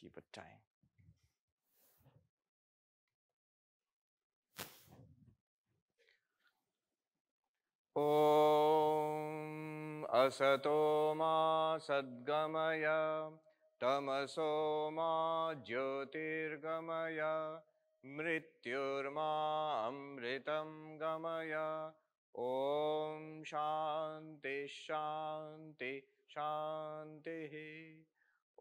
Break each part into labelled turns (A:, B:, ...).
A: Keep a time. Om asato ma sadgamaya tamaso ma jyotirgamaya mrityurma amritam gamaya. Om shanti shanti shanti.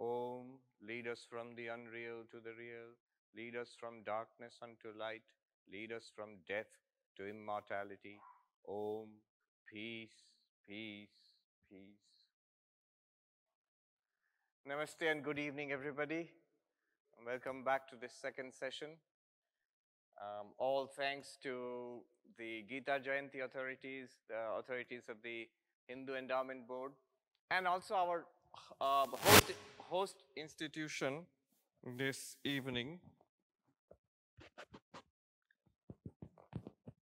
A: Om, lead us from the unreal to the real, lead us from darkness unto light, lead us from death to immortality. Om, peace, peace, peace. Namaste and good evening, everybody. Welcome back to this second session. All thanks to the Gita Jayanti authorities, the authorities of the Hindu Endowment Board, and also our host institution this evening.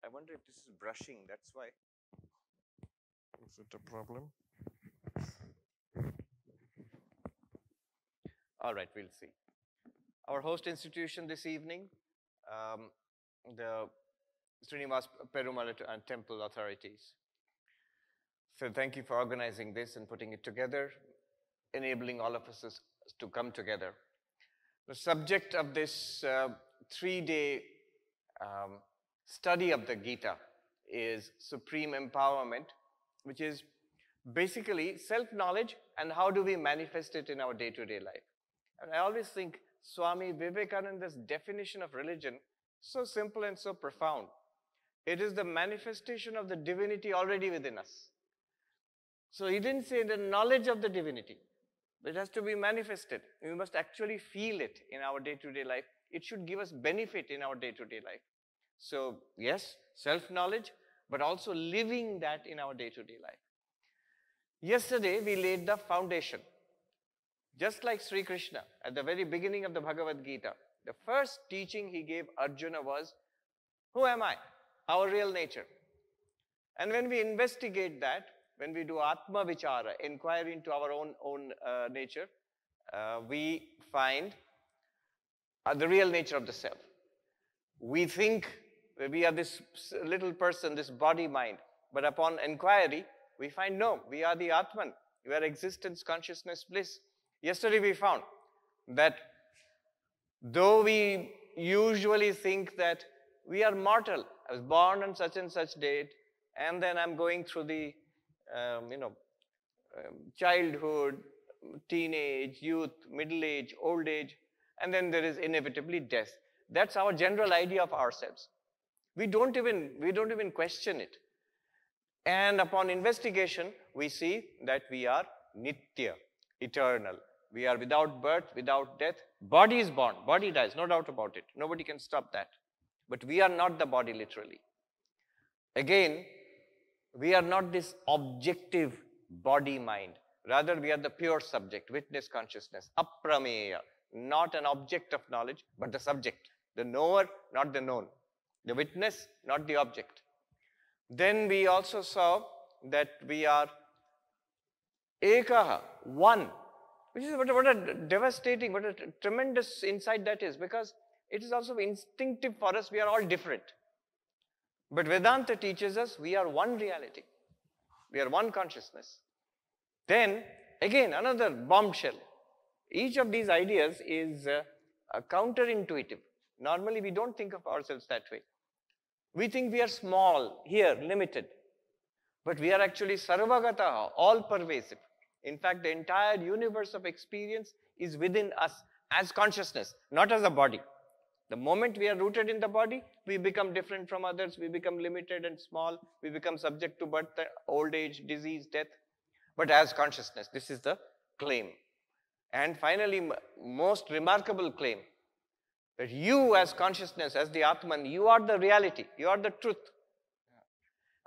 A: I wonder if this is brushing, that's why. Is it a problem? All right, we'll see. Our host institution this evening, the Srinivas Perumal Temple authorities. So thank you for organizing this and putting it together, enabling all of us to come together. The subject of this 3-day study of the Gita is supreme empowerment, which is basically self-knowledge and how do we manifest it in our day-to-day life. And I always think Swami Vivekananda's definition of religion, so simple and so profound. It is the manifestation of the divinity already within us. So he didn't say the knowledge of the divinity, but it has to be manifested. We must actually feel it in our day-to-day life. It should give us benefit in our day-to-day life. So yes, self-knowledge, but also living that in our day-to-day life. Yesterday, we laid the foundation. Just like Sri Krishna, at the very beginning of the Bhagavad Gita, the first teaching he gave Arjuna was, who am I? Our real nature. And when we investigate that, when we do Atma Vichara, inquire into our own nature, we find the real nature of the self. We think we are this little person, this body-mind, but upon inquiry, we find no, we are the Atman, we are existence, consciousness, bliss. Yesterday we found that though we usually think that we are mortal, I was born on such and such date, and then I'm going through the childhood, teenage, youth, middle age, old age, and then there is inevitably death. That's our general idea of ourselves. We don't even question it. And upon investigation, we see that we are nitya, eternal. We are without birth, without death. Body is born, body dies, no doubt about it. Nobody can stop that. But we are not the body literally. Again, we are not this objective body-mind. Rather, we are the pure subject, witness consciousness, aprameya, not an object of knowledge, but the subject. The knower, not the known. The witness, not the object. Then we also saw that we are ekaha, one. Which is what a devastating, what a tremendous insight that is, because it is also instinctive for us, we are all different. But Vedanta teaches us we are one reality. We are one consciousness. Then, again, another bombshell. Each of these ideas is counterintuitive. Normally, we don't think of ourselves that way. We think we are small, here, limited. But we are actually sarvagataha, all-pervasive. In fact, the entire universe of experience is within us as consciousness, not as a body. The moment we are rooted in the body, we become different from others, we become limited and small, we become subject to birth, old age, disease, death. But as consciousness, this is the claim. And finally, most remarkable claim, that you as consciousness, as the Atman, you are the reality, you are the truth.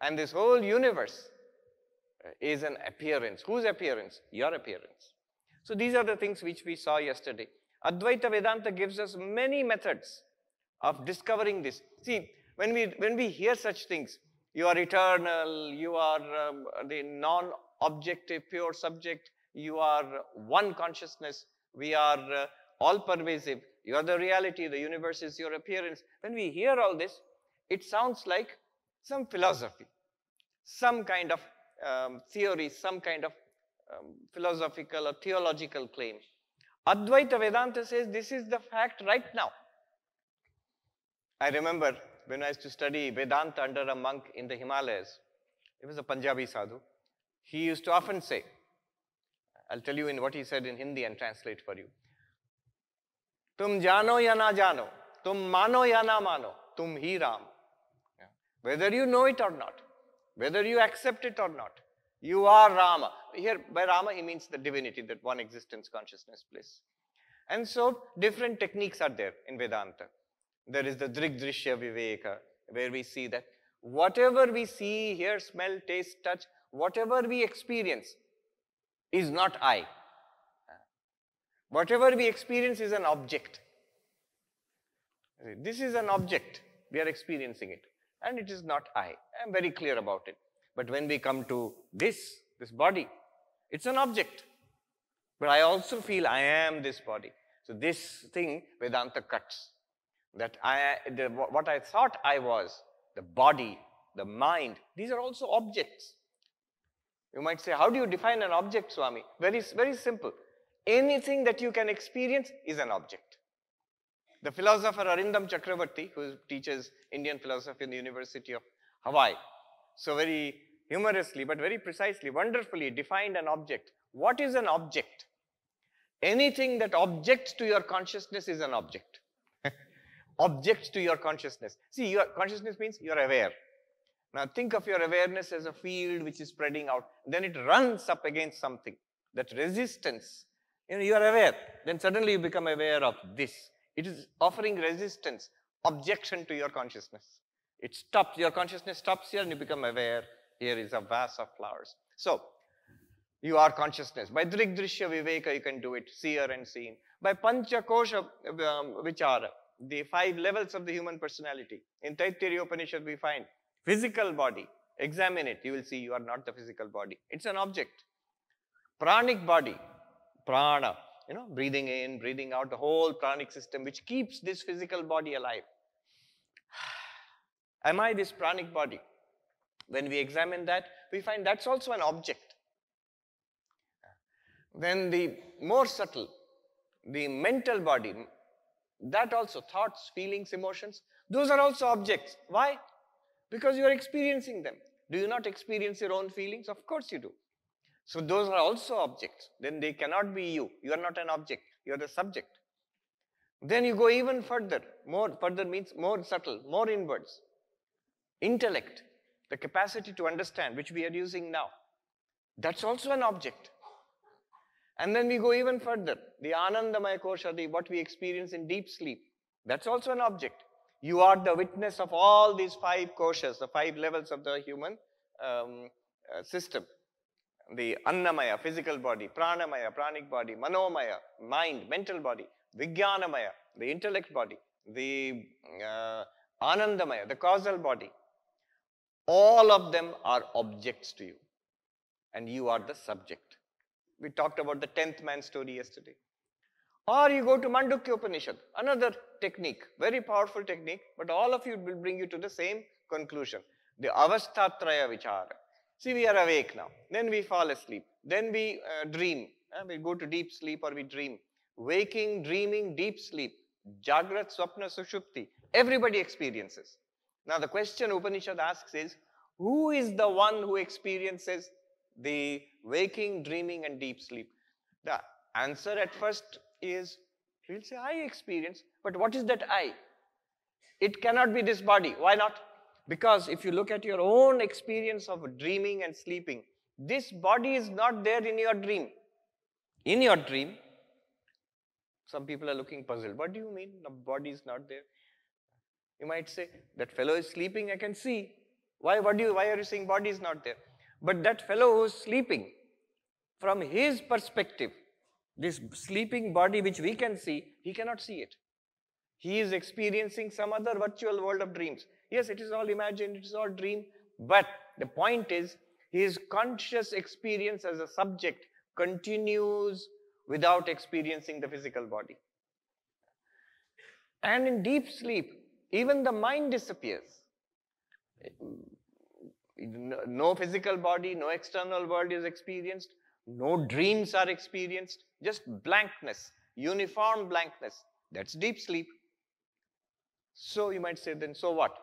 A: And this whole universe is an appearance. Whose appearance? Your appearance. So these are the things which we saw yesterday. Advaita Vedanta gives us many methods of discovering this. See, when we hear such things, you are eternal, you are the non-objective, pure subject, you are one consciousness, we are all pervasive, you are the reality, the universe is your appearance. When we hear all this, it sounds like some philosophy, some kind of theory, some kind of philosophical or theological claim. Advaita Vedanta says this is the fact right now. I remember when I used to study Vedanta under a monk in the Himalayas, he was a Punjabi sadhu. He used to often say, I'll tell you in what he said in Hindi and translate for you. Tum jano ya na jano, tum mano ya na mano, tum hi Ram. Whether you know it or not, whether you accept it or not, you are Rama. Here, by Rama, he means the divinity, that one existence, consciousness, bliss. And so, different techniques are there in Vedanta. There is the Drigdrishya Viveka, where we see that whatever we see, hear, smell, taste, touch, whatever we experience is not I. Whatever we experience is an object. This is an object. We are experiencing it. And it is not I. I am very clear about it. But when we come to this body, it's an object. But I also feel I am this body. So this thing, Vedanta cuts. That what I thought I was, the body, the mind, these are also objects. You might say, how do you define an object, Swami? Very, very simple. Anything that you can experience is an object. The philosopher Arindam Chakravarti, who teaches Indian philosophy in the University of Hawaii, so very humorously but very precisely, wonderfully defined an object. What is an object? Anything that objects to your consciousness is an object. Objects to your consciousness. See, your consciousness means you are aware. Now think of your awareness as a field which is spreading out. Then it runs up against something. That resistance, you are aware. Then suddenly you become aware of this. It is offering resistance, objection to your consciousness. It stops, your consciousness stops here and you become aware. Here is a vase of flowers. So, you are consciousness. By Drigdrishya Viveka you can do it, seer and seen. By Pancha Kosha Vichara, the 5 levels of the human personality. In Taittiriya Upanishad we find physical body. Examine it, you will see you are not the physical body. It's an object. Pranic body, prana, breathing in, breathing out, the whole pranic system which keeps this physical body alive. Am I this pranic body? When we examine that, we find that's also an object. Then the more subtle, the mental body, that also, thoughts, feelings, emotions, those are also objects. Why? Because you are experiencing them. Do you not experience your own feelings? Of course you do. So those are also objects. Then they cannot be you. You are not an object. You are the subject. Then you go even further. Further means more subtle, more inwards. Intellect, the capacity to understand, which we are using now. That's also an object. And then we go even further. The Anandamaya Kosha, what we experience in deep sleep, that's also an object. You are the witness of all these 5 koshas, the 5 levels of the human system. The Annamaya, physical body, Pranamaya, pranic body, Manomaya, mind, mental body, Vijnanamaya, the intellect body, the Anandamaya, the causal body. All of them are objects to you. And you are the subject. We talked about the 10th man story yesterday. Or you go to Mandukya Upanishad, another technique, very powerful technique, but all of you will bring you to the same conclusion. The Avasthatraya Vichara. See, we are awake now. Then we fall asleep. Then we dream. We go to deep sleep or we dream. Waking, dreaming, deep sleep. Jagrat, Swapna, Sushupti. Everybody experiences. Now the question Upanishad asks is, who is the one who experiences the waking, dreaming and deep sleep? The answer at first is, we'll say, I experience. But what is that I? It cannot be this body. Why not? Because if you look at your own experience of dreaming and sleeping, this body is not there in your dream. In your dream, some people are looking puzzled. What do you mean the body is not there? You might say, that fellow is sleeping, I can see. Why are you saying body is not there? But that fellow who is sleeping, from his perspective, this sleeping body which we can see, he cannot see it. He is experiencing some other virtual world of dreams. Yes, it is all imagined, it is all dream. But the point is, his conscious experience as a subject continues without experiencing the physical body. And in deep sleep, even the mind disappears. No physical body, no external world is experienced, no dreams are experienced, just blankness, uniform blankness. That's deep sleep. So you might say, then so what?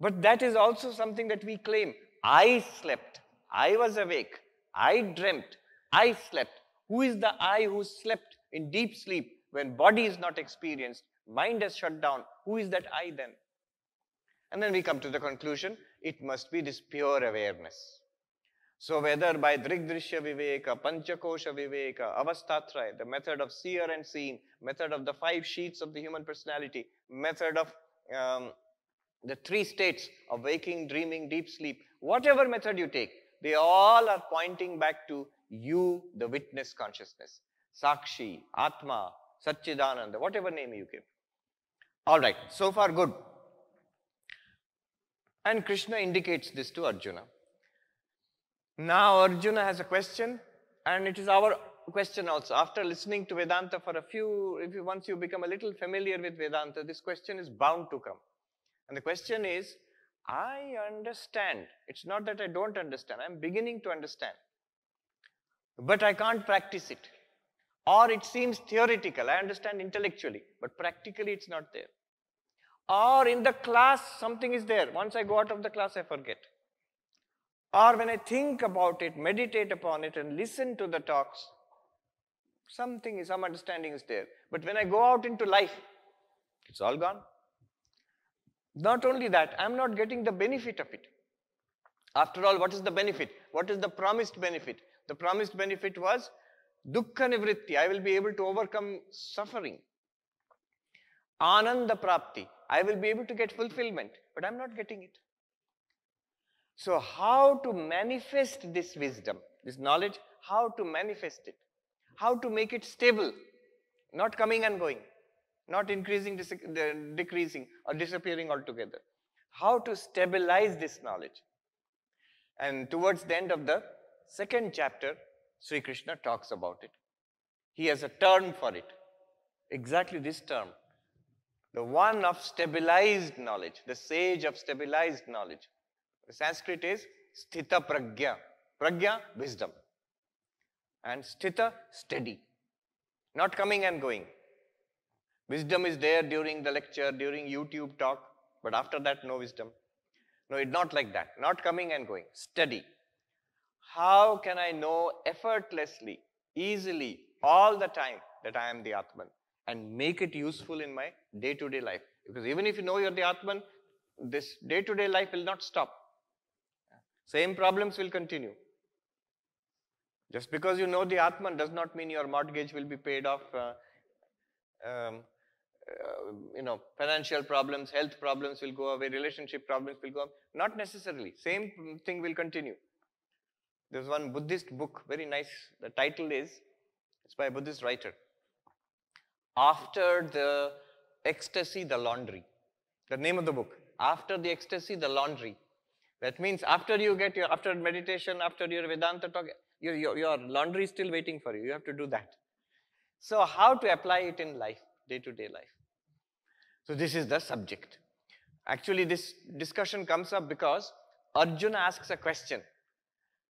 A: But that is also something that we claim. I slept, I was awake, I dreamt, I slept. Who is the I who slept in deep sleep when body is not experienced, mind has shut down? Who is that I then? And then we come to the conclusion, it must be this pure awareness. So whether by Drigdrishya Viveka, Panchakosha Viveka, Avastatraya, the method of seer and seen, method of the 5 sheets of the human personality, method of the 3 states of waking, dreaming, deep sleep, whatever method you take, they all are pointing back to you, the witness consciousness. Sakshi, Atma, Satchidananda, whatever name you give. All right, so far good. And Krishna indicates this to Arjuna. Now Arjuna has a question, and it is our question also. After listening to Vedanta for once you become a little familiar with Vedanta, this question is bound to come. And the question is, I understand. It's not that I don't understand. I'm beginning to understand. But I can't practice it. Or it seems theoretical. I understand intellectually, but practically it's not there. Or in the class, something is there. Once I go out of the class, I forget. Or when I think about it, meditate upon it, and listen to the talks, some understanding is there. But when I go out into life, it's all gone. Not only that, I'm not getting the benefit of it. After all, what is the benefit? What is the promised benefit? The promised benefit was dukkha nivritti. I will be able to overcome suffering. Ananda prapti. I will be able to get fulfillment. But I'm not getting it. So how to manifest this wisdom, this knowledge, how to manifest it? How to make it stable, not coming and going, not increasing, decreasing, or disappearing altogether. How to stabilize this knowledge? And towards the end of the 2nd chapter, Sri Krishna talks about it. He has a term for it. Exactly this term. The one of stabilized knowledge, the sage of stabilized knowledge. The Sanskrit is sthita pragya. Pragya, wisdom. And sthita, steady. Not coming and going. Wisdom is there during the lecture, during YouTube talk, but after that, no wisdom. No, it's not like that. Not coming and going. Steady. How can I know effortlessly, easily, all the time that I am the Atman and make it useful in my day-to-day life? Because even if you know you're the Atman, this day-to-day life will not stop. Same problems will continue. Just because you know the Atman does not mean your mortgage will be paid off, financial problems, health problems will go away, relationship problems will go away. Not necessarily. Same thing will continue. There's one Buddhist book, very nice. The title is, it's by a Buddhist writer. After the ecstasy, the laundry. The name of the book. After the ecstasy, the laundry. That means after meditation, after your Vedanta talk, your laundry is still waiting for you. You have to do that. So how to apply it in life, day-to-day life? So this is the subject. Actually, this discussion comes up because Arjuna asks a question.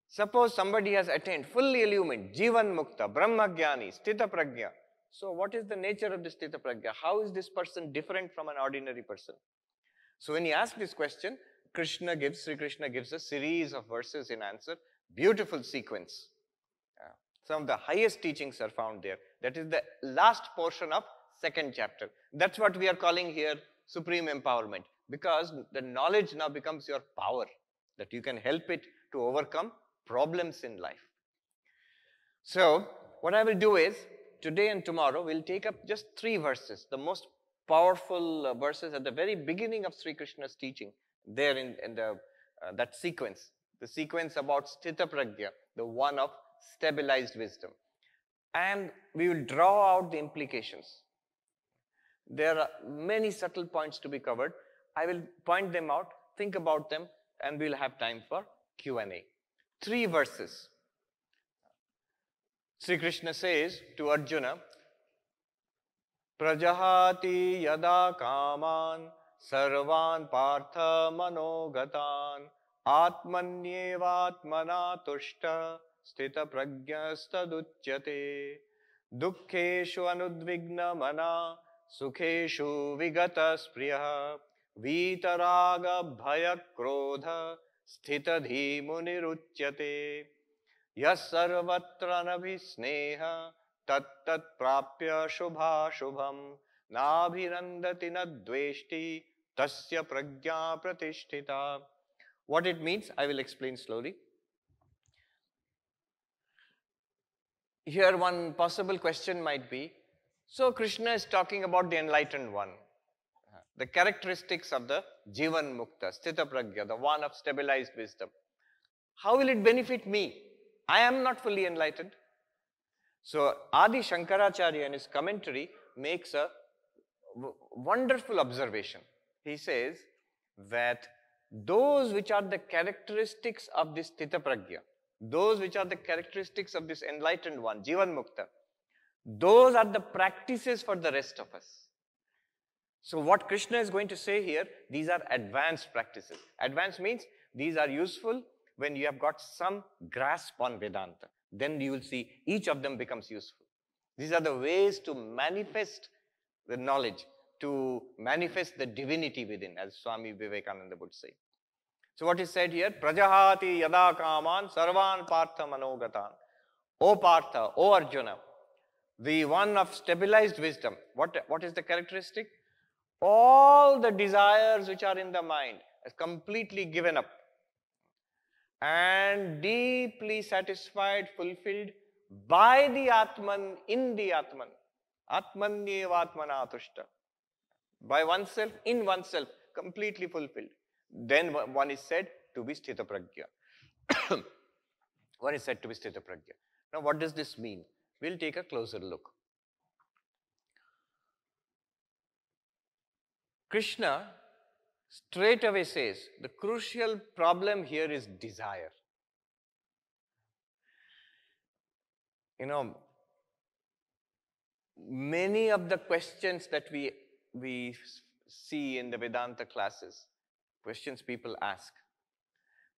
A: Suppose somebody has attained, fully illumined, Jivan Mukta, Brahmagyani, Sthita Pragya. So what is the nature of this Sthita Pragya? How is this person different from an ordinary person? So when he asks this question, Sri Krishna gives a series of verses in answer. Beautiful sequence. Some of the highest teachings are found there. That is the last portion of 2nd chapter. That's what we are calling here supreme empowerment. Because the knowledge now becomes your power. That you can help it to overcome problems in life. So, what I will do is, today and tomorrow, we'll take up just 3 verses. The most powerful verses at the very beginning of Sri Krishna's teaching. There in that sequence. The sequence about Sthita Pragya, the one of stabilized wisdom. And we will draw out the implications. There are many subtle points to be covered. I will point them out, think about them, and we'll have time for Q&A. 3 verses. Sri Krishna says to Arjuna, Prajahati yada kaman sarvan partha manogatan atmanyevatmana tushta sthita prajnastaduchyate dukkeshu anudvigna mana sukheshu vigata spriya vitaraga bhaya krodha sthita dhimuniruchyate yas sarvatra nabhisneha tat tat prapya shubha shubham nabhinandati nadveshti tasya prajna pratisthita. What it means, I will explain slowly. Here one possible question might be, so Krishna is talking about the enlightened one, the characteristics of the Jivan Mukta, Sthita Prajna, the one of stabilized wisdom. How will it benefit me? I am not fully enlightened. So Adi Shankaracharya in his commentary makes a wonderful observation. He says that those which are the characteristics of this Sthita Prajna, those which are the characteristics of this enlightened one, Jivan Mukta, those are the practices for the rest of us. So what Krishna is going to say here, these are advanced practices. Advanced means these are useful when you have got some grasp on Vedanta. Then you will see each of them becomes useful. These are the ways to manifest the knowledge, to manifest the divinity within, as Swami Vivekananda would say. So what is said here, Prajahati yada kaman sarvan partha manogatan. O Partha, O Arjuna, the one of stabilized wisdom. What is the characteristic? All the desires which are in the mind is completely given up and deeply satisfied, fulfilled by the Atman, in the Atman. Atmanyevatmana tushta. By oneself, in oneself, completely fulfilled. Then one is said to be Sthita Prajna. One is said to be Sthita Prajna. Now what does this mean? We'll take a closer look. Krishna straight away says the crucial problem here is desire. You know, many of the questions that we see in the Vedanta classes, questions people ask,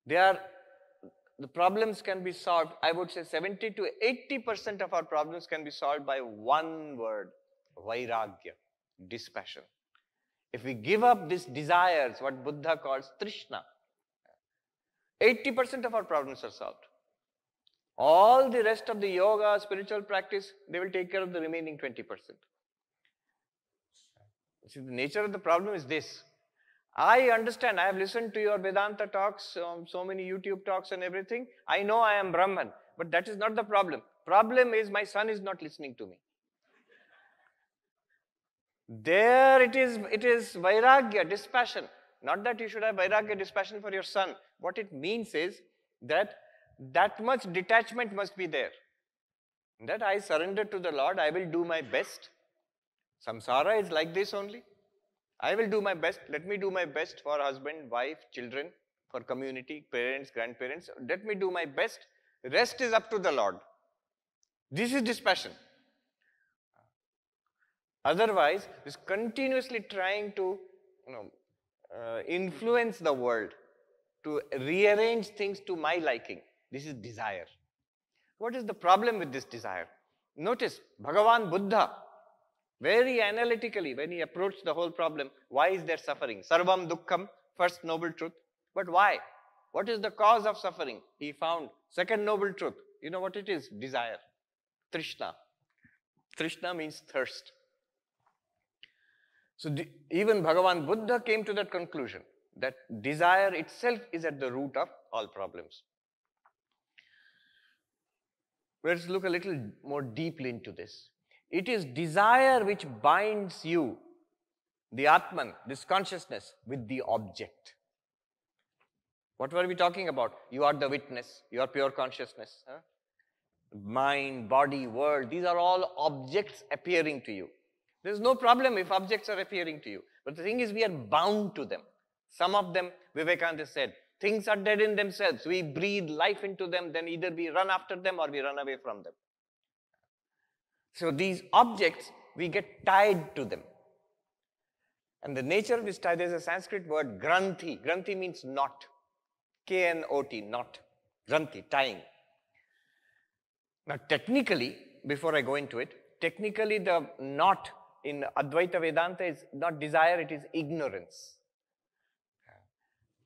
A: the problems can be solved, I would say 70 to 80% of our problems can be solved by one word, vairagya, dispassion. If we give up these desires, what Buddha calls trishna, 80% of our problems are solved. All the rest of the yoga, spiritual practice, they will take care of the remaining 20%. See, the nature of the problem is this. I understand, I have listened to your Vedanta talks, so many YouTube talks and everything. I know I am Brahman, but that is not the problem. Problem is my son is not listening to me. There it is vairagya, dispassion. Not that you should have vairagya, dispassion for your son. What it means is that much detachment must be there. That I surrender to the Lord, I will do my best. Samsara is like this only. I will do my best. Let me do my best for husband, wife, children, for community, parents, grandparents. Let me do my best. Rest is up to the Lord. This is dispassion. Otherwise, is continuously trying to influence the world, to rearrange things to my liking. This is desire. What is the problem with this desire? Notice, Bhagavan Buddha, very analytically, when he approached the whole problem, why is there suffering? Sarvam dukkham, first noble truth. But why? What is the cause of suffering? He found second noble truth. You know what it is? Desire. Trishna. Trishna means thirst. So even Bhagavan Buddha came to that conclusion, that desire itself is at the root of all problems. Let's look a little more deeply into this. It is desire which binds you, the Atman, this consciousness, with the object. What were we talking about? You are the witness, you are pure consciousness. Mind, body, world, these are all objects appearing to you. There's no problem if objects are appearing to you. But the thing is, we are bound to them. Some of them, Vivekananda said, things are dead in themselves. We breathe life into them, then either we run after them or we run away from them. So these objects, we get tied to them. And the nature of this tie, there's a Sanskrit word, granthi. Granthi means knot. K-N-O-T, knot. Granthi, tying. Now, technically, before I go into it, technically the knot in Advaita Vedanta is not desire, it is ignorance.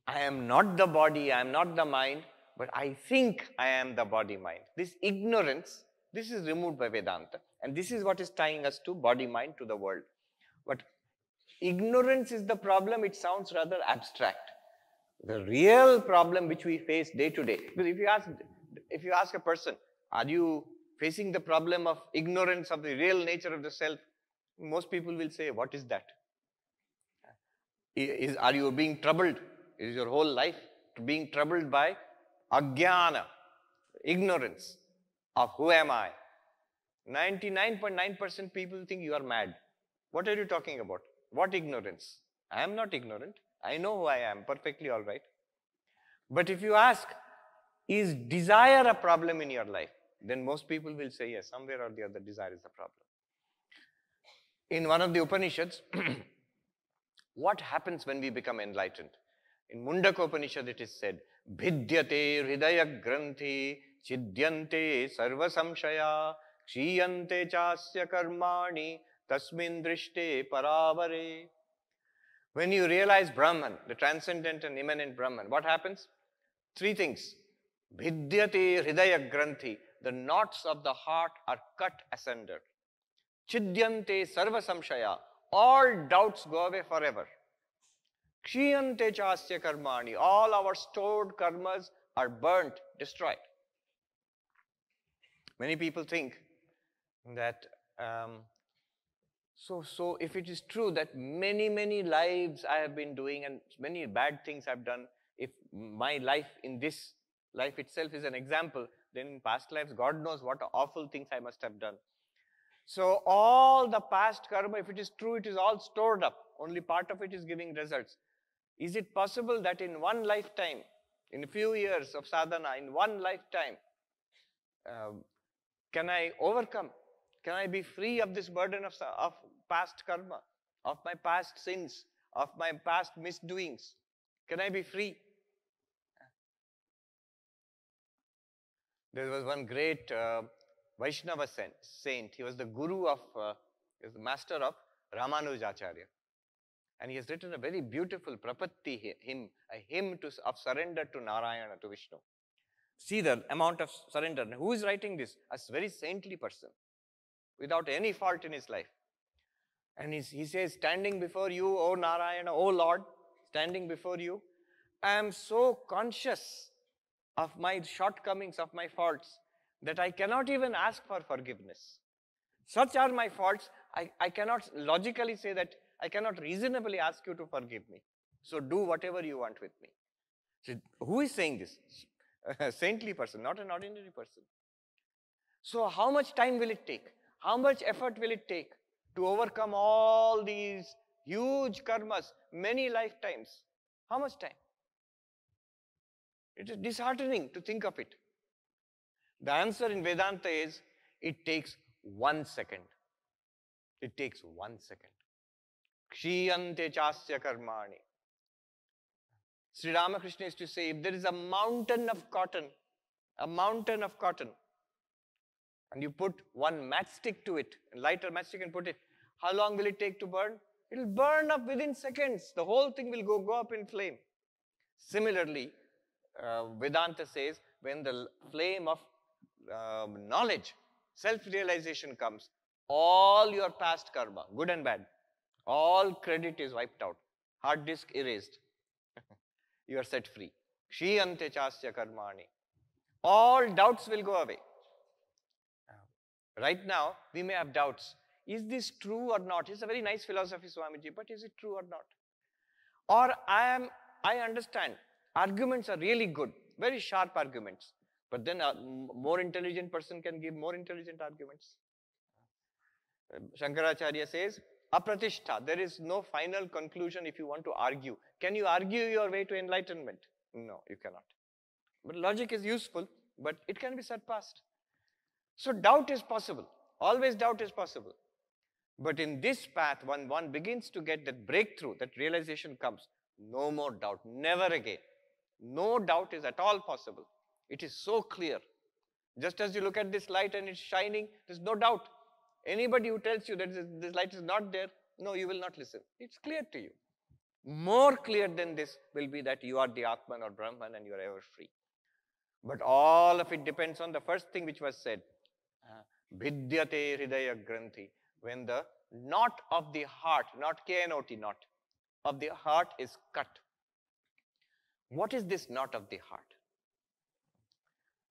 A: I am not the body, I am not the mind, but I think I am the body-mind. This ignorance, this is removed by Vedanta. And this is what is tying us to body-mind, to the world. But ignorance is the problem, it sounds rather abstract. The real problem which we face day to day, because if you ask a person, are you facing the problem of ignorance of the real nature of the self? Most people will say, what is that? Are you being troubled? Is your whole life being troubled by ajnana, ignorance of who am I? 99.9% people think you are mad. What are you talking about? What ignorance? I am not ignorant. I know who I am, perfectly all right. But if you ask, is desire a problem in your life? Then most people will say, yes, somewhere or the other, desire is a problem. In one of the Upanishads, what happens when we become enlightened? In Mundaka Upanishad it is said, Bhidyate hridaya granthi chidyante sarva samshaya kshiyante chasya karmani tasmin drishte paravare. When you realize Brahman, the transcendent and immanent Brahman, what happens? Three things. Bhidyate hridaya granthi, the knots of the heart are cut asunder. Chidyante sarva samshaya, all doubts go away forever. Kshiyante chasya karmani, all our stored karmas are burnt, destroyed. Many people think that, so if it is true that many lives I have been doing and many bad things I've done, if my life in this life itself is an example, then in past lives, God knows what awful things I must have done. So all the past karma, if it is true, it is all stored up. Only part of it is giving results. Is it possible that in one lifetime, in a few years of sadhana, in one lifetime, can I overcome? Can I be free of this burden of past karma, of my past sins, of my past misdoings? Can I be free? There was one great Vaishnava saint. He was the guru of, he was the master of Ramanujacharya. And he has written a very beautiful Prapatti hymn, a hymn of surrender to Narayana, to Vishnu. See the amount of surrender. Who is writing this? A very saintly person, without any fault in his life. And he says, standing before you, O Narayana, O Lord, standing before you, I am so conscious of my shortcomings, of my faults, that I cannot even ask for forgiveness. Such are my faults, I cannot logically say that, I cannot reasonably ask you to forgive me. So do whatever you want with me. So who is saying this? A saintly person, not an ordinary person. So how much time will it take? How much effort will it take to overcome all these huge karmas, many lifetimes? How much time? It is disheartening to think of it. The answer in Vedanta is, it takes 1 second. It takes 1 second. Kshiyante chasya karmani. Sri Ramakrishna used to say, if there is a mountain of cotton, and you put one matchstick to it, and light a matchstick and put it, how long will it take to burn? It will burn up within seconds. The whole thing will go up in flame. Similarly, Vedanta says, when the flame of knowledge, self-realization comes, all your past karma, good and bad, all credit is wiped out. Hard disk erased. You are set free. Kshiyante chasya karmani. All doubts will go away. Right now, we may have doubts. Is this true or not? It's a very nice philosophy, Swamiji, but is it true or not? Or I understand, arguments are really good, very sharp arguments. But then a more intelligent person can give more intelligent arguments. Shankaracharya says, apratishtha, there is no final conclusion if you want to argue. Can you argue your way to enlightenment? No, you cannot. But logic is useful, but it can be surpassed. So doubt is possible. Always doubt is possible. But in this path, when one begins to get that breakthrough, that realization comes, no more doubt, never again. No doubt is at all possible. It is so clear. Just as you look at this light and it's shining, there's no doubt. Anybody who tells you that this light is not there, no, you will not listen. It's clear to you. More clear than this will be that you are the Atman or Brahman and you are ever free. But all of it depends on the first thing which was said. Vidyate hridaya granthi. When the knot of the heart, not K-N-O-T, knot, of the heart is cut. What is this knot of the heart?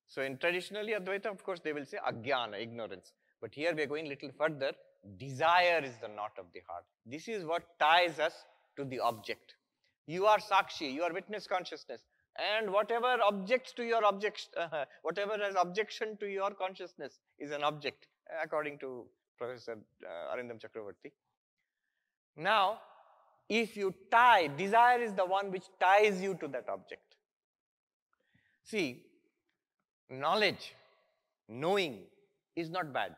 A: So in traditionally Advaita, of course, they will say ajnana, ignorance. But here we are going a little further. Desire is the knot of the heart. This is what ties us to the object. You are Sakshi, you are witness consciousness. And whatever objects to your whatever has objection to your consciousness is an object, according to Professor Arindam Chakravarti. Now, if you tie, desire is the one which ties you to that object. See, knowledge, knowing is not bad.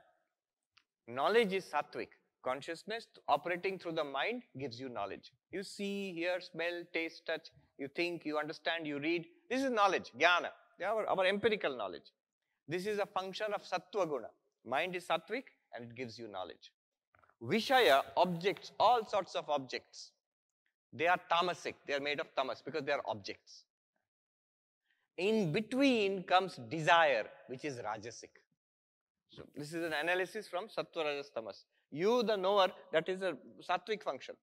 A: Knowledge is sattvic. Consciousness operating through the mind gives you knowledge. You see, hear, smell, taste, touch, you think, you understand, you read. This is knowledge, jnana, our empirical knowledge. This is a function of sattva guna. Mind is sattvic and it gives you knowledge. Vishaya, objects, all sorts of objects, they are tamasic, they are made of tamas because they are objects. In between comes desire, which is rajasic. So this is an analysis from sattva, rajas, tamas. You, the knower, that is a sattvic function.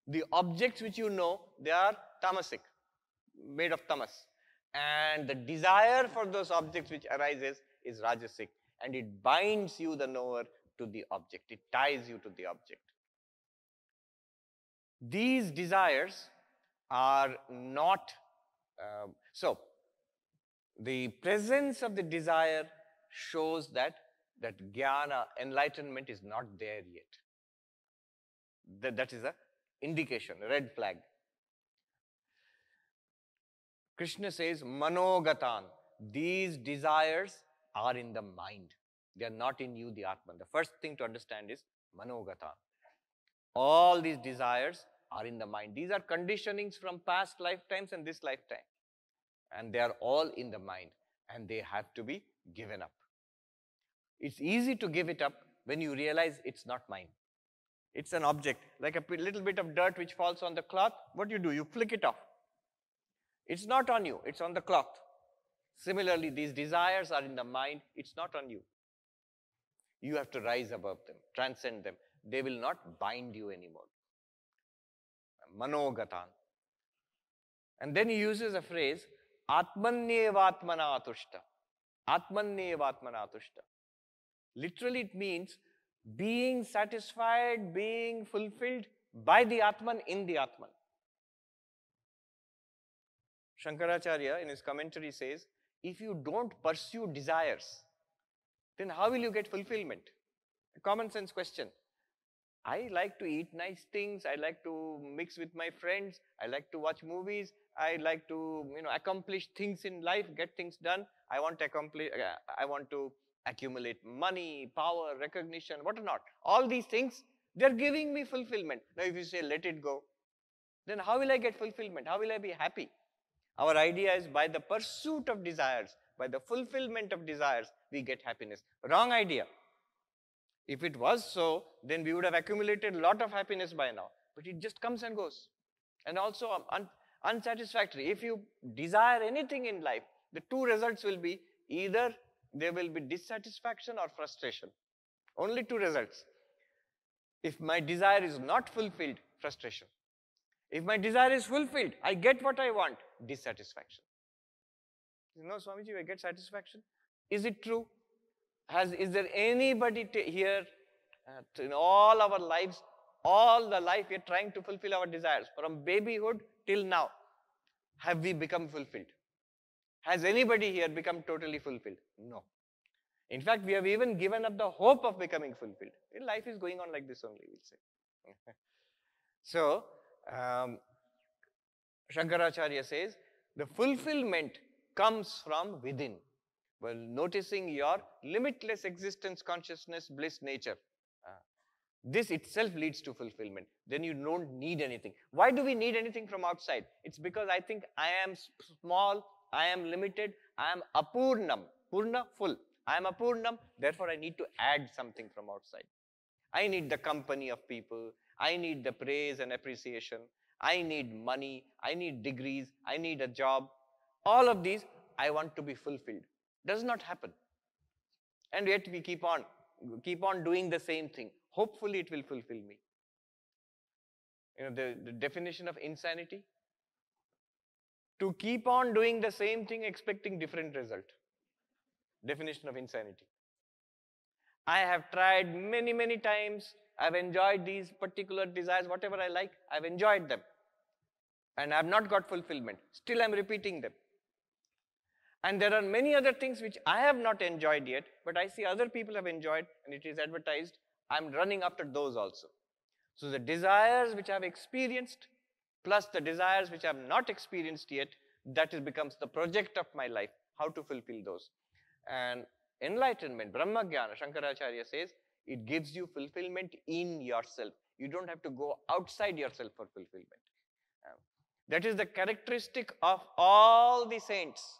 A: The objects which you know, they are tamasic, made of tamas. And the desire for those objects which arises is rajasic. And it binds you, the knower, to the object. It ties you to the object. These desires are not, so the presence of the desire shows that jnana, enlightenment is not there yet. That is an indication, a red flag. Krishna says, manogatan, these desires are in the mind. They are not in you, the Atman. The first thing to understand is manogatan. All these desires are in the mind. These are conditionings from past lifetimes and this lifetime. And they are all in the mind. And they have to be given up. It's easy to give it up when you realize it's not mine. It's an object, like a little bit of dirt which falls on the cloth. What do? You flick it off. It's not on you, it's on the cloth. Similarly, these desires are in the mind, it's not on you. You have to rise above them, transcend them. They will not bind you anymore. Manogatan. And then he uses a phrase, Atmanyevatmana atushta. Atmanyevatmana atushta. Literally it means being satisfied, being fulfilled by the Atman in the Atman. Shankaracharya in his commentary says, if you don't pursue desires, then how will you get fulfillment? A common sense question. I like to eat nice things, I like to mix with my friends, I like to watch movies, I like to accomplish things in life, get things done. I want to accumulate money, power, recognition, what not. All these things, they're giving me fulfillment. Now if you say let it go, then how will I get fulfillment? How will I be happy? Our idea is by the pursuit of desires, by the fulfillment of desires, we get happiness. Wrong idea. If it was so, then we would have accumulated a lot of happiness by now. But it just comes and goes. And also unsatisfactory. If you desire anything in life, the two results will be either there will be dissatisfaction or frustration. Only two results. If my desire is not fulfilled, frustration. If my desire is fulfilled, I get what I want, dissatisfaction. Swamiji, I get satisfaction. Is it true? Is there anybody here in all our lives, all the life we are trying to fulfill our desires, from babyhood till now, have we become fulfilled? Has anybody here become totally fulfilled? No. In fact, we have even given up the hope of becoming fulfilled. Life is going on like this only, we'll say. So, Shankaracharya says, the fulfillment comes from within. Well, noticing your limitless existence, consciousness, bliss, nature. This itself leads to fulfillment. Then you don't need anything. Why do we need anything from outside? It's because I think I am small, I am limited, I am apurnam. Purna, full. I am apurnam, therefore I need to add something from outside. I need the company of people. I need the praise and appreciation. I need money. I need degrees. I need a job. All of these, I want to be fulfilled. Does not happen. And yet we keep on doing the same thing. Hopefully it will fulfill me. The definition of insanity? To keep on doing the same thing expecting different result. Definition of insanity. I have tried many, many times. I've enjoyed these particular desires, whatever I like, I've enjoyed them. And I've not got fulfillment. Still I'm repeating them. And there are many other things which I have not enjoyed yet, but I see other people have enjoyed and it is advertised. I'm running after those also. So the desires which I've experienced, plus the desires which I've not experienced yet, that becomes the project of my life, how to fulfill those. And enlightenment, Brahma Jnana, Shankaracharya says, it gives you fulfillment in yourself. You don't have to go outside yourself for fulfillment. That is the characteristic of all the saints.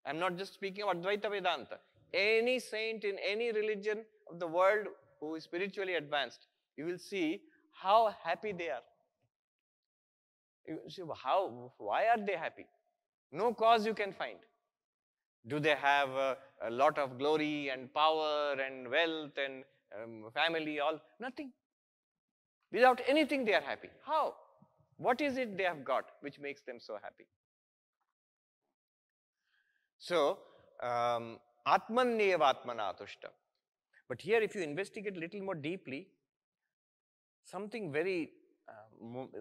A: I'm not just speaking of Advaita Vedanta. Any saint in any religion of the world who is spiritually advanced, you will see how happy they are. You see, why are they happy? No cause you can find. Do they have a lot of glory and power and wealth and family, all? Nothing. Without anything they are happy. How? What is it they have got which makes them so happy? So, Atmanyeva Atmana Tushta. But here if you investigate a little more deeply, something very,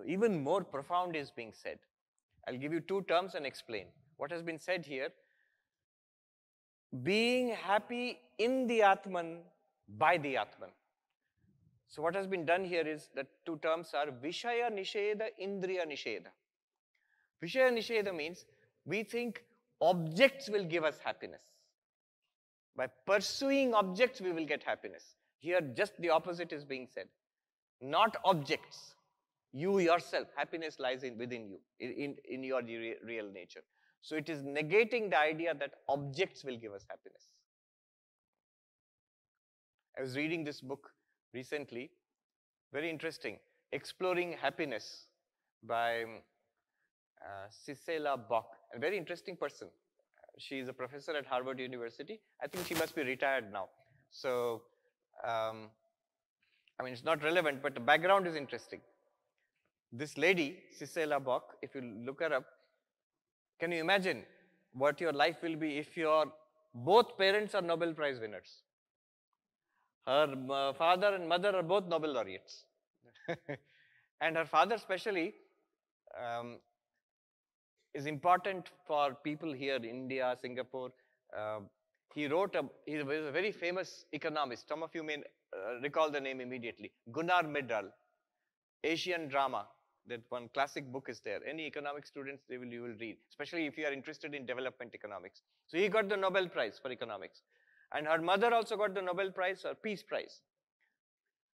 A: even more profound is being said. I'll give you two terms and explain. What has been said here, being happy in the Atman, by the Atman. So what has been done here is that two terms are Vishaya Nisheda, Indriya Nisheda. Vishaya Nisheda means we think objects will give us happiness. By pursuing objects, we will get happiness. Here just the opposite is being said. Not objects. You yourself, happiness lies within you, in your real nature. So it is negating the idea that objects will give us happiness. I was reading this book recently, very interesting, Exploring Happiness by Cicela Bock, a very interesting person. She is a professor at Harvard University. I think she must be retired now. So, I mean, it's not relevant, but the background is interesting. This lady, Cicela Bock, if you look her up, can you imagine what your life will be if your both parents are Nobel Prize winners? Her father and mother are both Nobel laureates. And her father especially is important for people here in India, Singapore. He was a very famous economist. Some of you may recall the name immediately. Gunnar Myrdal, Asian Drama. That one classic book is there. Any economic students, you will read, especially if you are interested in development economics. So he got the Nobel Prize for economics. And her mother also got the Nobel Prize or Peace Prize.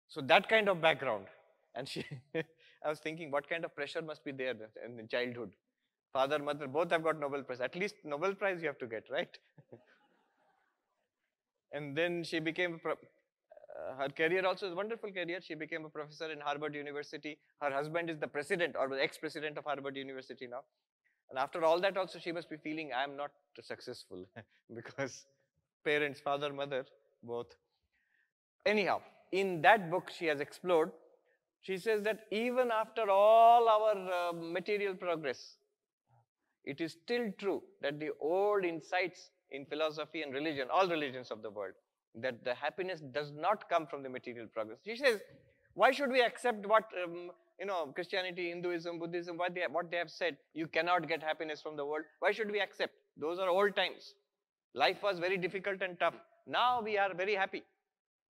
A: So that kind of background. And I was thinking what kind of pressure must be there in childhood. Father, mother, both have got Nobel Prize. At least Nobel Prize you have to get, right? And then she became, her career also is a wonderful career. She became a professor in Harvard University. Her husband is the president or the ex-president of Harvard University now. And after all that also she must be feeling I am not successful because parents, father, mother, both. Anyhow, in that book she has explored, she says that even after all our material progress, it is still true that the old insights in philosophy and religion, all religions of the world, that the happiness does not come from the material progress. She says, why should we accept what, Christianity, Hinduism, Buddhism, what they have said, you cannot get happiness from the world. Why should we accept? Those are old times. Life was very difficult and tough. Now we are very happy.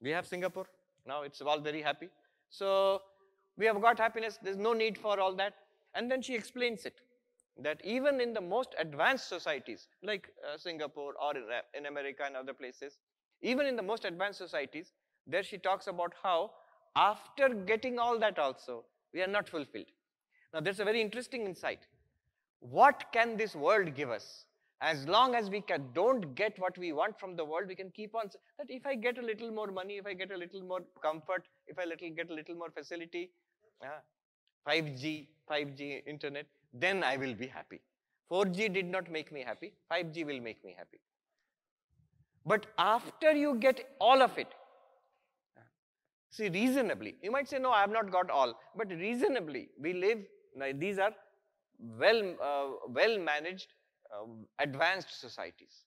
A: We have Singapore. Now it's all very happy. So we have got happiness. There's no need for all that. And then she explains it. That even in the most advanced societies, like Singapore or in America and other places, even in the most advanced societies, there she talks about how after getting all that also, we are not fulfilled. Now, that's a very interesting insight. What can this world give us? As long as we don't get what we want from the world, we can keep on saying that if I get a little more money, if I get a little more comfort, if I get a little more facility, 5G internet, then I will be happy. 4G did not make me happy, 5G will make me happy. But after you get all of it, see, reasonably, you might say, no, I have not got all, but reasonably, we live, these are well managed, advanced societies.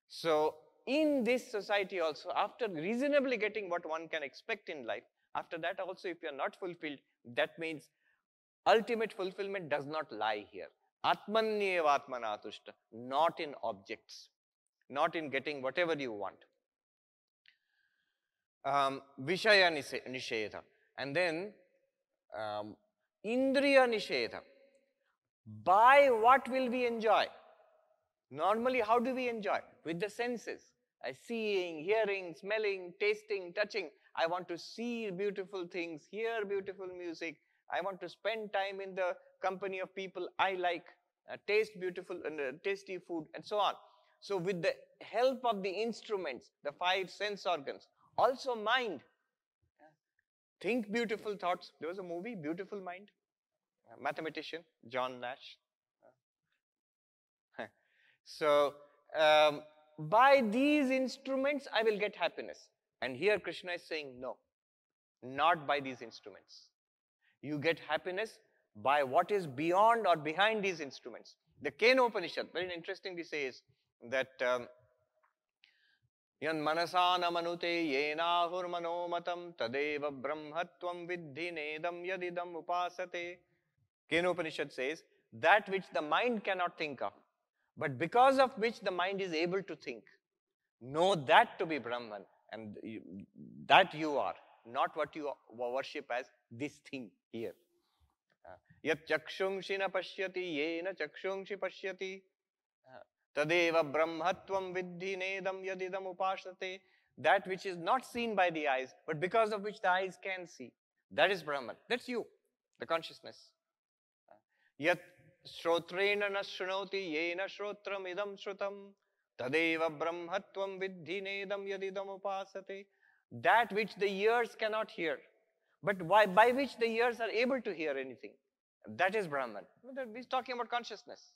A: So, in this society also, after reasonably getting what one can expect in life, after that also, if you are not fulfilled, that means ultimate fulfillment does not lie here. Atmanyeva atmanatushta, not in objects, not in getting whatever you want. Vishaya nishedha, and then indriya nishedha. By what will we enjoy? Normally, how do we enjoy? With the senses. Seeing, hearing, smelling, tasting, touching. I want to see beautiful things, hear beautiful music. I want to spend time in the company of people I like, taste beautiful and tasty food, and so on. So with the help of the instruments, the 5 sense organs, also mind, think beautiful thoughts. There was a movie, Beautiful Mind, mathematician, John Nash. So, by these instruments, I will get happiness. And here Krishna is saying, no, not by these instruments. You get happiness by what is beyond or behind these instruments. The Kenopanishad, very interestingly says that yan manasana manute yenahur manomatam tadeva brahmatvam viddhi nedam yadidam upasate. Kenopanishad says, that which the mind cannot think of, but because of which the mind is able to think, know that to be Brahman, and that you are, not what you worship as this thing here. Yat chakshungshi na pashyati yena chakshungshi pashyati tadeva brahmatvam viddhi nedam yadidam upasate. That which is not seen by the eyes, but because of which the eyes can see, that is Brahman. That's you, the consciousness. Yat shrotrena na shrunoti yena shrotram idam shrutam tadeva brahmatvam viddhi nedam yadidam upasate. That which the ears cannot hear, but by which the ears are able to hear anything, that is Brahman. He's talking about consciousness.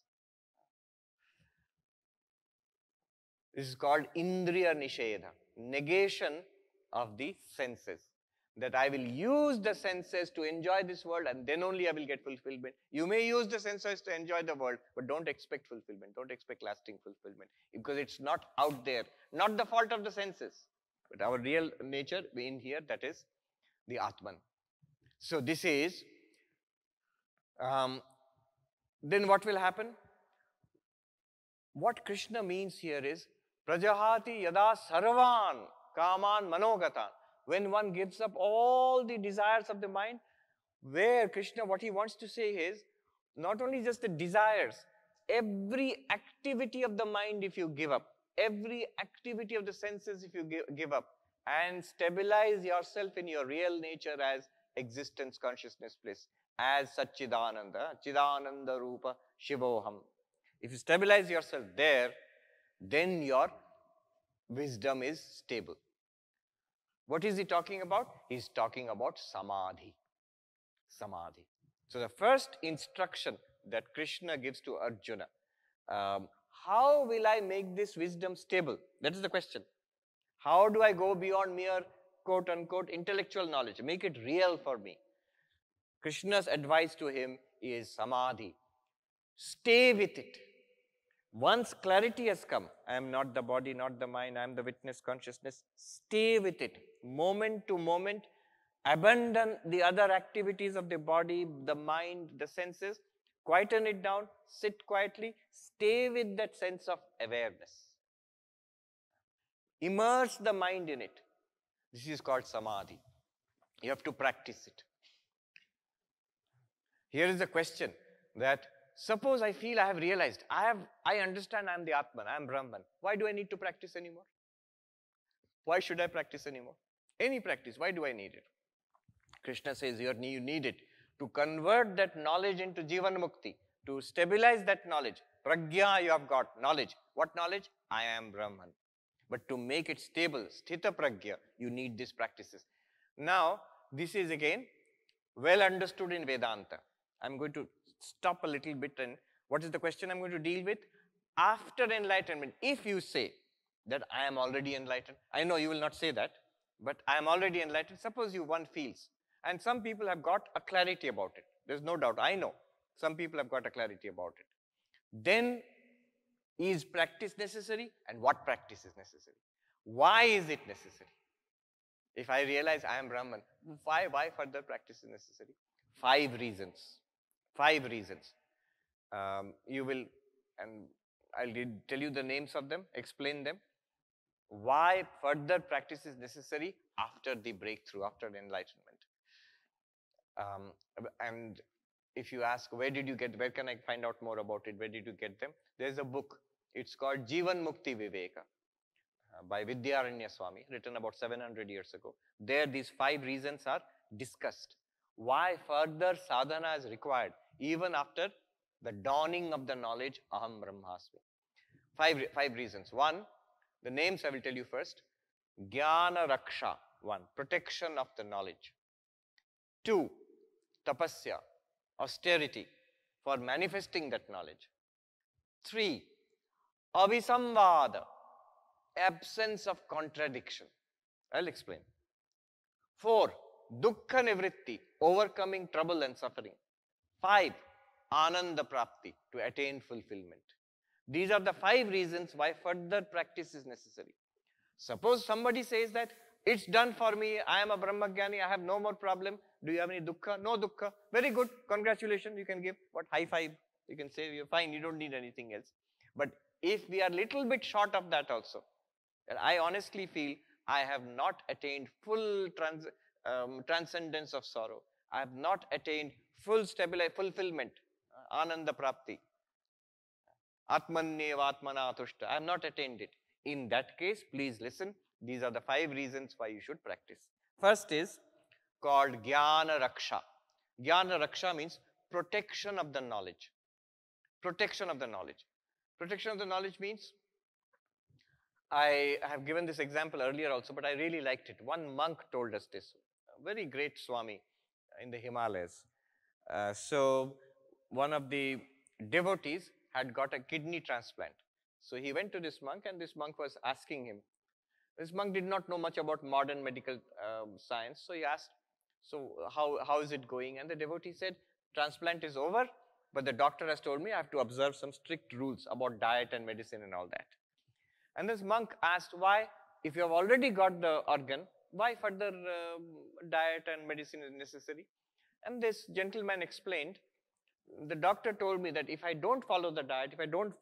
A: This is called Indriya Nishedha, negation of the senses. That I will use the senses to enjoy this world, and then only I will get fulfillment. You may use the senses to enjoy the world, but don't expect fulfillment. Don't expect lasting fulfillment, because it's not out there. Not the fault of the senses, but our real nature in here, that is the Atman. So this is, then what will happen? What Krishna means here is, Prajahati yada sarvan kaman manogatan. When one gives up all the desires of the mind, where Krishna, what he wants to say is, not only just the desires, every activity of the mind if you give up, every activity of the senses if you give up, and stabilize yourself in your real nature as existence, consciousness, bliss, as Satchidananda, Chidananda Rupa Shivoham. If you stabilize yourself there, then your wisdom is stable. What is he talking about? He's talking about Samadhi. Samadhi. So the first instruction that Krishna gives to Arjuna, how will I make this wisdom stable? That is the question. How do I go beyond mere quote unquote intellectual knowledge? Make it real for me. Krishna's advice to him is Samadhi. Stay with it. Once clarity has come, I am not the body, not the mind, I am the witness consciousness. Stay with it. Moment to moment, abandon the other activities of the body, the mind, the senses. Quieten it down, sit quietly, stay with that sense of awareness. Immerse the mind in it. This is called Samadhi. You have to practice it. Here is the question that, suppose I feel I have realized, I understand I am the Atman, I am Brahman. Why do I need to practice anymore? Why should I practice anymore? Any practice, why do I need it? Krishna says you need it to convert that knowledge into Jivan Mukti, to stabilize that knowledge. Pragya, you have got knowledge. What knowledge? I am Brahman. But to make it stable, Sthita Pragya, you need these practices. Now, this is again well understood in Vedanta. I'm going to stop a little bit, and what is the question I'm going to deal with? After enlightenment, if you say that I am already enlightened, I know you will not say that, but I am already enlightened. Suppose one feels, and some people have got a clarity about it. There's no doubt, I know. Some people have got a clarity about it. Then, is practice necessary, and what practice is necessary? Why is it necessary? If I realize I am Brahman, why further practice is necessary? 5 reasons. 5 reasons. You will, and I'll tell you the names of them, explain them. Why further practice is necessary after the breakthrough, after the enlightenment. And if you ask, where can I find out more about it? Where did you get them? There's a book. It's called Jivan Mukti Viveka by Vidyaranya Swami, written about 700 years ago. There, these 5 reasons are discussed. Why further sadhana is required, even after the dawning of the knowledge, Aham Brahmasmi. 5 reasons. 1, the names I will tell you first. Jnana Raksha, 1, protection of the knowledge. 2, Tapasya, austerity for manifesting that knowledge. 3, Avisamvada, absence of contradiction. I'll explain. 4, Dukkha Nivritti, overcoming trouble and suffering. 5, Ananda Prapti, to attain fulfillment. These are the 5 reasons why further practice is necessary. Suppose somebody says that it's done for me, I am a Brahmagyani, I have no more problem. Do you have any dukkha? No dukkha. Very good, congratulations, you can give. What, high five? You can say you're fine, you don't need anything else. But if we are little bit short of that also, and I honestly feel I have not attained full transcendence of sorrow. I have not attained full fulfillment, Ananda Prapti. Atmanyeva Atmana Tushta. I have not attained it. In that case, please listen. These are the 5 reasons why you should practice. First is called Jnana Raksha. Jnana Raksha means protection of the knowledge. Protection of the knowledge. Protection of the knowledge means, I have given this example earlier also, but I really liked it. One monk told us this. A very great Swami in the Himalayas. So one of the devotees had got a kidney transplant. So he went to this monk, and this monk was asking him. This monk did not know much about modern medical science. So he asked, so how is it going? And the devotee said, transplant is over, but the doctor has told me I have to observe some strict rules about diet and medicine and all that. And this monk asked, why, if you have already got the organ, why further diet and medicine is necessary? And this gentleman explained, the doctor told me that if I don't follow the diet, if I don't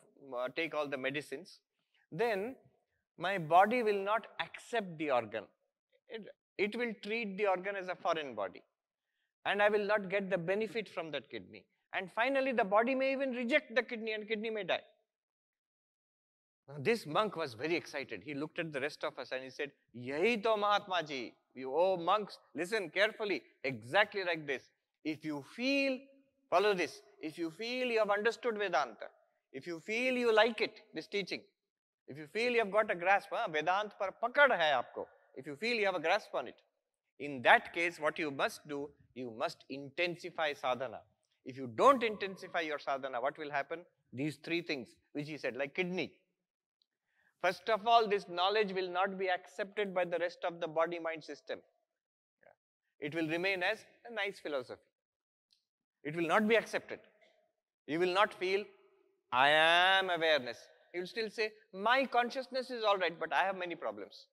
A: take all the medicines, then my body will not accept the organ. It will treat the organ as a foreign body. And I will not get the benefit from that kidney. And finally, the body may even reject the kidney, and kidney may die. Now, this monk was very excited. He looked at the rest of us and he said, Yahi to Mahatma Ji. You, oh monks, listen carefully. Exactly like this. If you feel, follow this. If you feel you have understood Vedanta, if you feel you like it, this teaching, if you feel you have got a grasp, Vedanta par pakad hai aapko. If you feel you have a grasp on it, in that case, what you must do, you must intensify sadhana. If you don't intensify your sadhana, what will happen? These 3 things, which he said, like kidney. First of all, this knowledge will not be accepted by the rest of the body-mind system. It will remain as a nice philosophy. It will not be accepted. You will not feel, I am awareness. You will still say, my consciousness is all right, but I have many problems.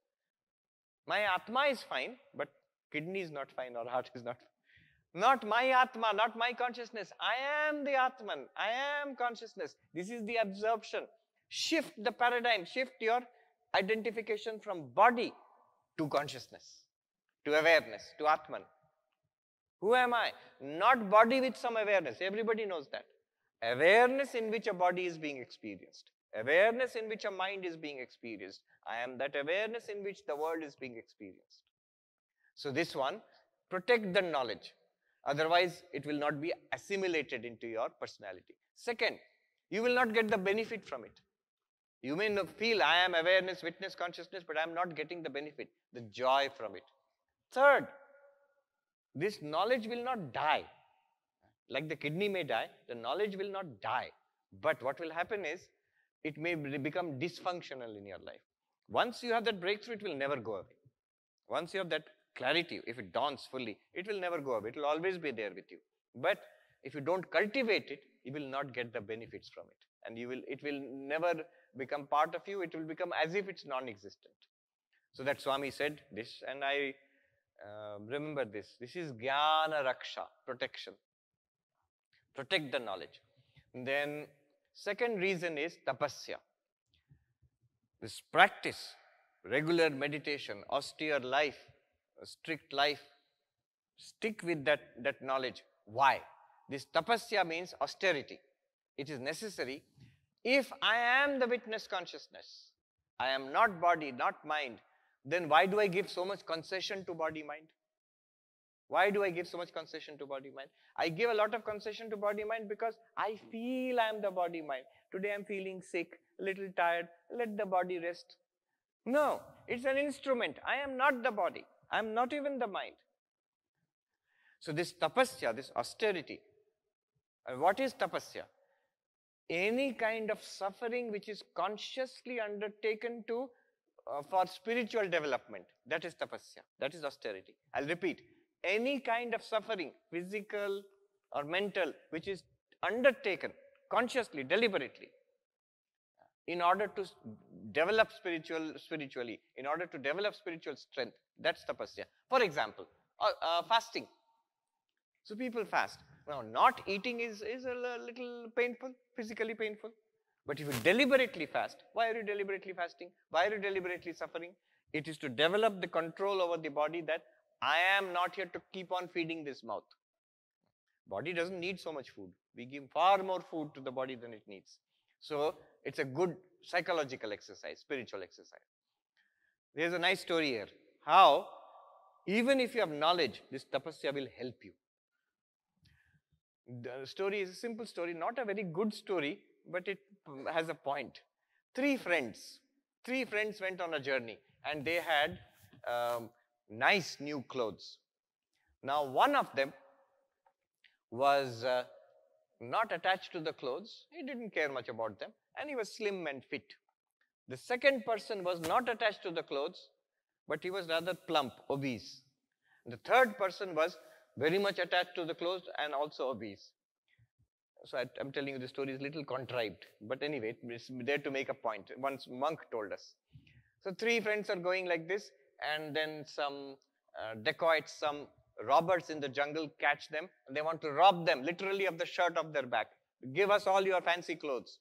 A: My Atma is fine, but kidney is not fine or heart is not fine. Not my Atma, not my consciousness. I am the Atman. I am consciousness. This is the absorption. Shift the paradigm. Shift your identification from body to consciousness, to awareness, to Atman. Who am I? Not body with some awareness. Everybody knows that. Awareness in which a body is being experienced. Awareness in which a mind is being experienced. I am that awareness in which the world is being experienced. So this one, Protect the knowledge. Otherwise, it will not be assimilated into your personality. Second, you will not get the benefit from it. You may feel I am awareness, witness, consciousness, but I am not getting the benefit, the joy from it. Third, this knowledge will not die. Like the kidney may die, the knowledge will not die. But what will happen is, it may become dysfunctional in your life. Once you have that breakthrough, it will never go away. Once you have that clarity, if it dawns fully, it will never go away. It will always be there with you. But if you don't cultivate it, you will not get the benefits from it. And it will never become part of you. It will become as if it's non-existent. So that Swami said this, and I remember this. This is Jnana Raksha, protection. Protect the knowledge. And then second reason is tapasya. This practice, regular meditation, austere life, strict life, stick with that knowledge. Why? This tapasya means austerity. It is necessary. If I am the witness consciousness, I am not body, not mind, then why do I give so much concession to body-mind? Why do I give so much concession to body-mind? I give a lot of concession to body-mind because I feel I am the body-mind. Today I am feeling sick, a little tired, let the body rest. No, it's an instrument. I am not the body. I am not even the mind. So this tapasya, this austerity, what is tapasya? Any kind of suffering which is consciously undertaken for spiritual development, that is tapasya, that is austerity. I'll repeat. Any kind of suffering, physical or mental, which is undertaken consciously, deliberately, in order to develop spiritually, in order to develop spiritual strength, that's tapasya. For example, fasting. So people fast. Now, not eating is a little painful, physically painful. But if you deliberately fast, why are you deliberately fasting? Why are you deliberately suffering? It is to develop the control over the body that I am not here to keep on feeding this mouth. Body doesn't need so much food. We give far more food to the body than it needs. So it's a good psychological exercise, spiritual exercise. There's a nice story here. How, even if you have knowledge, this tapasya will help you. The story is a simple story, not a very good story, but it has a point. Three friends went on a journey, and they had nice new clothes. Now one of them was not attached to the clothes. He didn't care much about them, and he was slim and fit. The second person was not attached to the clothes, but he was rather plump, obese. The third person was very much attached to the clothes and also obese. So I'm telling you, the story is a little contrived, but anyway, it's there to make a point. Once monk told us. So three friends are going like this, and then some dacoits, some robbers in the jungle catch them, and they want to rob them literally of the shirt off their back. Give us all your fancy clothes.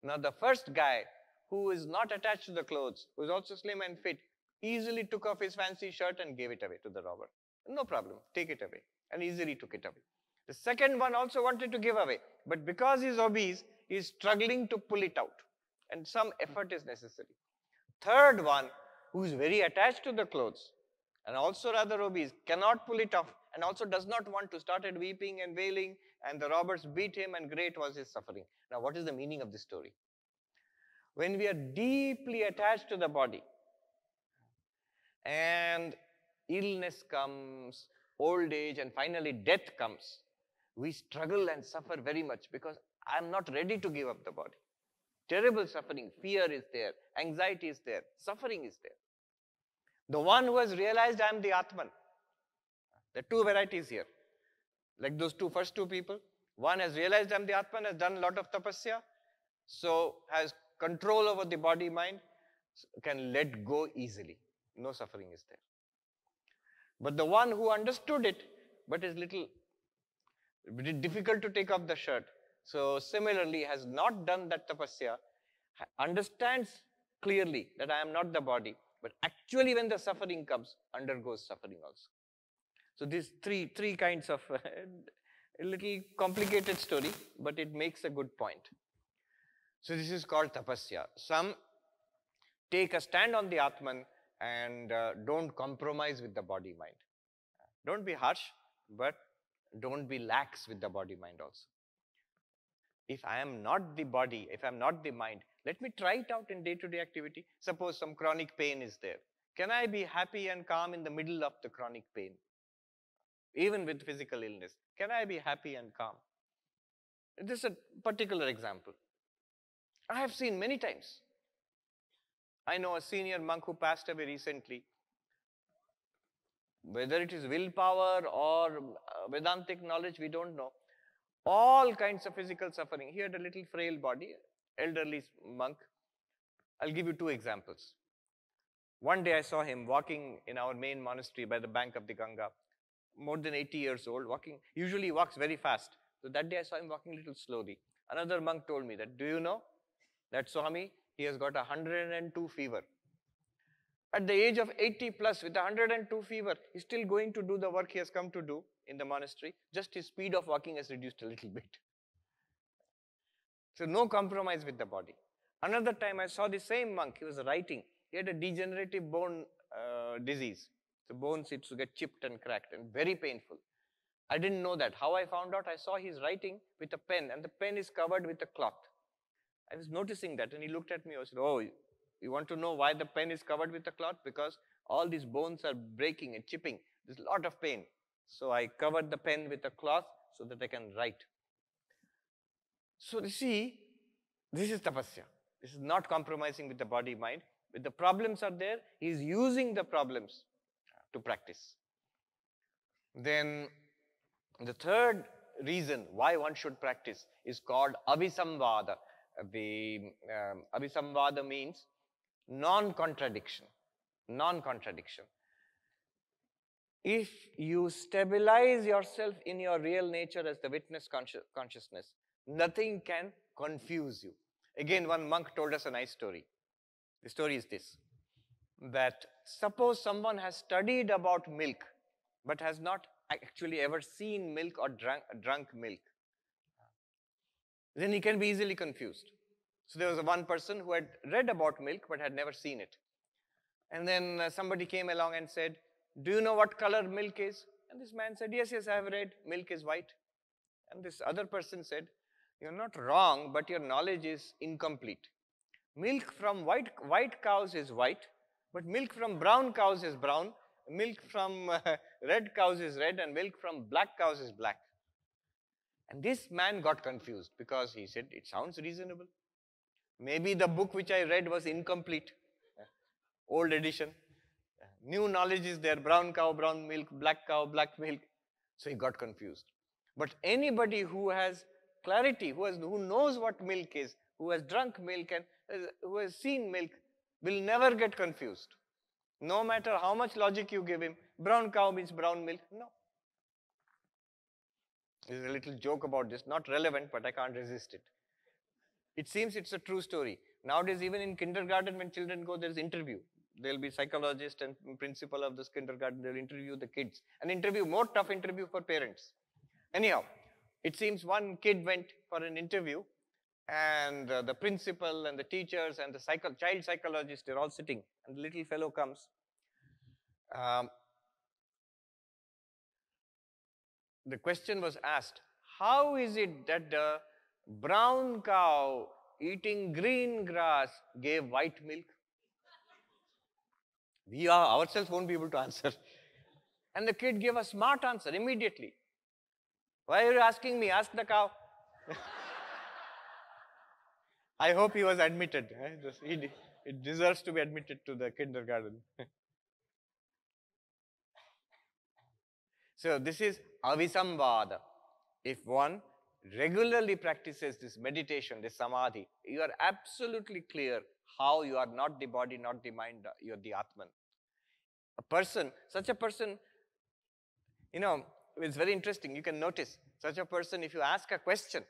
A: Now the first guy, who is not attached to the clothes, who is also slim and fit, easily took off his fancy shirt and gave it away to the robber. No problem, take it away, and easily took it away. The second one also wanted to give away, but because he is obese, he is struggling to pull it out, and some effort is necessary. Third one, who is very attached to the clothes, and also rather obese, cannot pull it off, and also does not want to, started weeping and wailing, and the robbers beat him, and great was his suffering. Now what is the meaning of this story? When we are deeply attached to the body, and illness comes, old age, and finally death comes, we struggle and suffer very much because I am not ready to give up the body. Terrible suffering, fear is there, anxiety is there, suffering is there. The one who has realized I am the Atman, there are two varieties here. Like those first two people, one has realized I am the Atman, has done a lot of tapasya, so has control over the body, mind, can let go easily. No suffering is there. But the one who understood it, but is little difficult to take off the shirt, so similarly has not done that tapasya, understands clearly that I am not the body, but actually when the suffering comes, undergoes suffering also. So these three kinds of a little complicated story, but it makes a good point. So this is called tapasya. Some take a stand on the Atman and don't compromise with the body mind. Don't be harsh, but don't be lax with the body-mind also. If I am not the body, if I'm not the mind, let me try it out in day-to-day activity. Suppose some chronic pain is there. Can I be happy and calm in the middle of the chronic pain? Even with physical illness, can I be happy and calm? This is a particular example. I have seen many times. I know a senior monk who passed away recently. Whether it is willpower or Vedantic knowledge, we don't know. All kinds of physical suffering. He had a little frail body, elderly monk. I'll give you two examples. One day I saw him walking in our main monastery by the bank of the Ganga, more than 80 years old, walking. Usually he walks very fast. So that day I saw him walking a little slowly. Another monk told me that, do you know that Swami, he has got 102 fever. At the age of 80 plus, with 102 fever, he's still going to do the work he has come to do in the monastery. Just his speed of walking has reduced a little bit. So no compromise with the body. Another time I saw the same monk, he was writing. He had a degenerative bone disease. The bones used to get chipped and cracked and very painful. I didn't know that. How I found out, I saw he's writing with a pen and the pen is covered with a cloth. I was noticing that and he looked at me and said, oh, you want to know why the pen is covered with a cloth? Because all these bones are breaking and chipping. There's a lot of pain. So I covered the pen with a cloth so that I can write. So you see, this is tapasya. This is not compromising with the body mind. If the problems are there, he is using the problems to practice. Then the third reason why one should practice is called avisamvada. The avisamvada means non-contradiction. Non-contradiction. If you stabilize yourself in your real nature as the witness consciousness, nothing can confuse you. Again, one monk told us a nice story. The story is this, that suppose someone has studied about milk, but has not actually ever seen milk or drunk milk, then he can be easily confused. So there was one person who had read about milk, but had never seen it. And then somebody came along and said, do you know what color milk is? And this man said, yes, I have read, milk is white. And this other person said, you're not wrong, but your knowledge is incomplete. Milk from white cows is white, but milk from brown cows is brown, milk from red cows is red, and milk from black cows is black. And this man got confused because he said, it sounds reasonable. Maybe the book which I read was incomplete, old edition. New knowledge is there, brown cow, brown milk, black cow, black milk. So he got confused. But anybody who has clarity, who knows what milk is, who has drunk milk and who has seen milk, will never get confused. No matter how much logic you give him, brown cow means brown milk. No. There's a little joke about this, not relevant, but I can't resist it. It seems it's a true story. Nowadays, even in kindergarten, when children go, there's interview. There'll be psychologist and principal of this kindergarten, they'll interview the kids. An interview, more tough interview for parents. Anyhow, it seems one kid went for an interview and the principal and the teachers and the child psychologist, they're all sitting and the little fellow comes. The question was asked, how is it that the brown cow eating green grass gave white milk? We ourselves won't be able to answer. And the kid gave a smart answer immediately. Why are you asking me? Ask the cow. I hope he was admitted. It deserves to be admitted to the kindergarten. So this is avisamvada. If one regularly practices this meditation, this samadhi, you are absolutely clear how you are not the body, not the mind, you are the Atman. Such a person, it's very interesting. You can notice such a person, if you ask a question,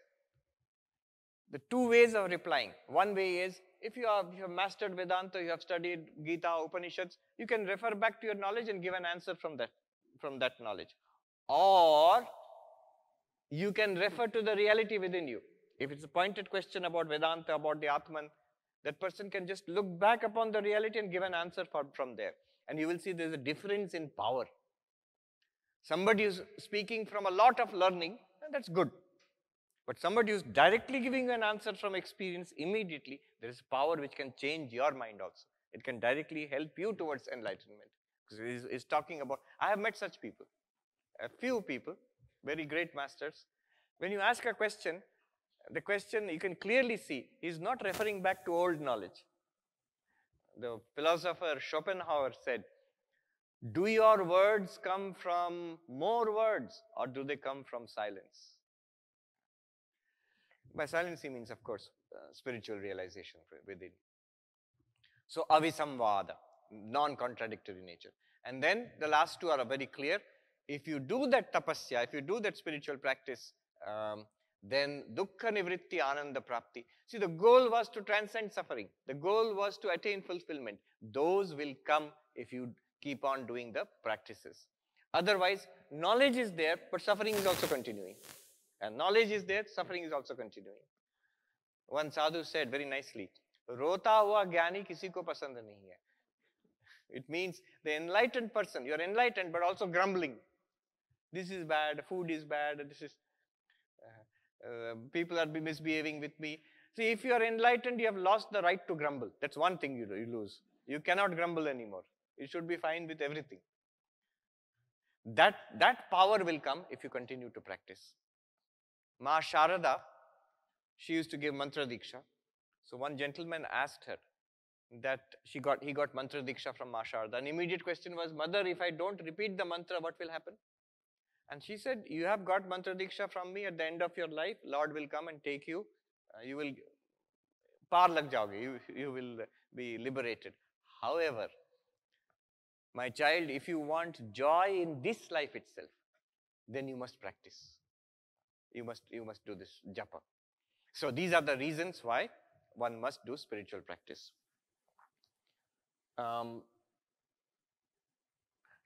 A: the two ways of replying. One way is, if you have mastered Vedanta, you have studied Gita, Upanishads, you can refer back to your knowledge and give an answer from that knowledge. Or you can refer to the reality within you. If it's a pointed question about Vedanta, about the Atman, that person can just look back upon the reality and give an answer from there. And you will see there's a difference in power. Somebody who's speaking from a lot of learning, and that's good. But somebody who's directly giving you an answer from experience immediately, there is power which can change your mind also. It can directly help you towards enlightenment. Because he's talking about, I have met such people, a few people, very great masters. When you ask a question, the question you can clearly see, he's not referring back to old knowledge. The philosopher Schopenhauer said, do your words come from more words or do they come from silence? By silence he means, of course, spiritual realization within. So, avisamvada, non-contradictory nature. And then the last two are very clear. If you do that tapasya, if you do that spiritual practice, then dukkha nivritti ananda prapti. See, the goal was to transcend suffering. The goal was to attain fulfillment. Those will come if you keep on doing the practices. Otherwise, knowledge is there, but suffering is also continuing. And knowledge is there, suffering is also continuing. One sadhu said very nicely, Rota hua gyani kisi ko pasand nahi hai. It means the enlightened person, you are enlightened but also grumbling. This is bad, food is bad, this is, people are misbehaving with me. See, if you are enlightened, you have lost the right to grumble. That's one thing you lose. You cannot grumble anymore. You should be fine with everything. That power will come if you continue to practice. Ma Sharada, she used to give mantra diksha. So one gentleman asked her that he got mantra diksha from Ma Sharada. An immediate question was, Mother, if I don't repeat the mantra, what will happen? And she said, you have got mantra diksha from me. At the end of your life, Lord will come and take you. You will par lag jaoge. You will be liberated. However, my child, if you want joy in this life itself, then you must practice. You must do this japa. So these are the reasons why one must do spiritual practice.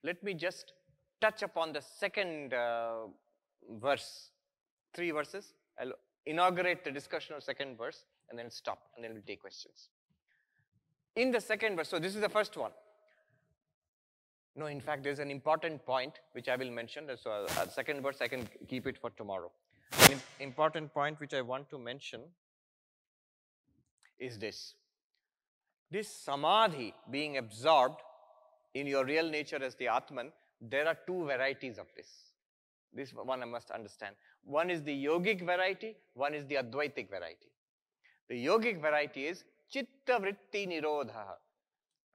A: Let me just touch upon the second verse. 3 verses. I'll inaugurate the discussion of second verse and then stop and then we'll take questions. In the second verse, so this is the first one. No, in fact, there's an important point which I will mention. So second verse, I can keep it for tomorrow. An important point which I want to mention is this. This samadhi being absorbed in your real nature as the Atman, there are 2 varieties of this. This one I must understand. One is the yogic variety, one is the advaitic variety. The yogic variety is chitta vritti nirodha.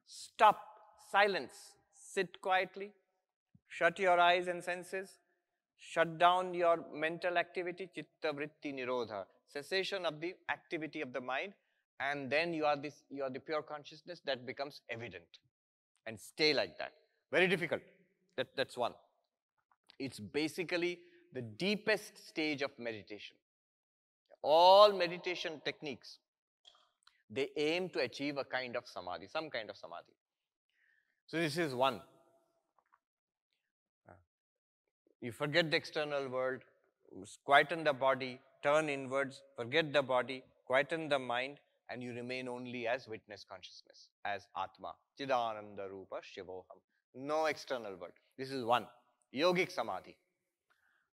A: Stop, silence, sit quietly, shut your eyes and senses, shut down your mental activity, chitta vritti nirodha, cessation of the activity of the mind, and then you are the pure consciousness that becomes evident. And stay like that. Very difficult. That's one. It's basically the deepest stage of meditation. All meditation techniques, they aim to achieve a kind of samadhi, some kind of samadhi. So this is one. You forget the external world, quieten the body, turn inwards, forget the body, quieten the mind, and you remain only as witness consciousness, as Atma, Chidananda Rupa Shivoham. No external world. This is one, yogic samadhi.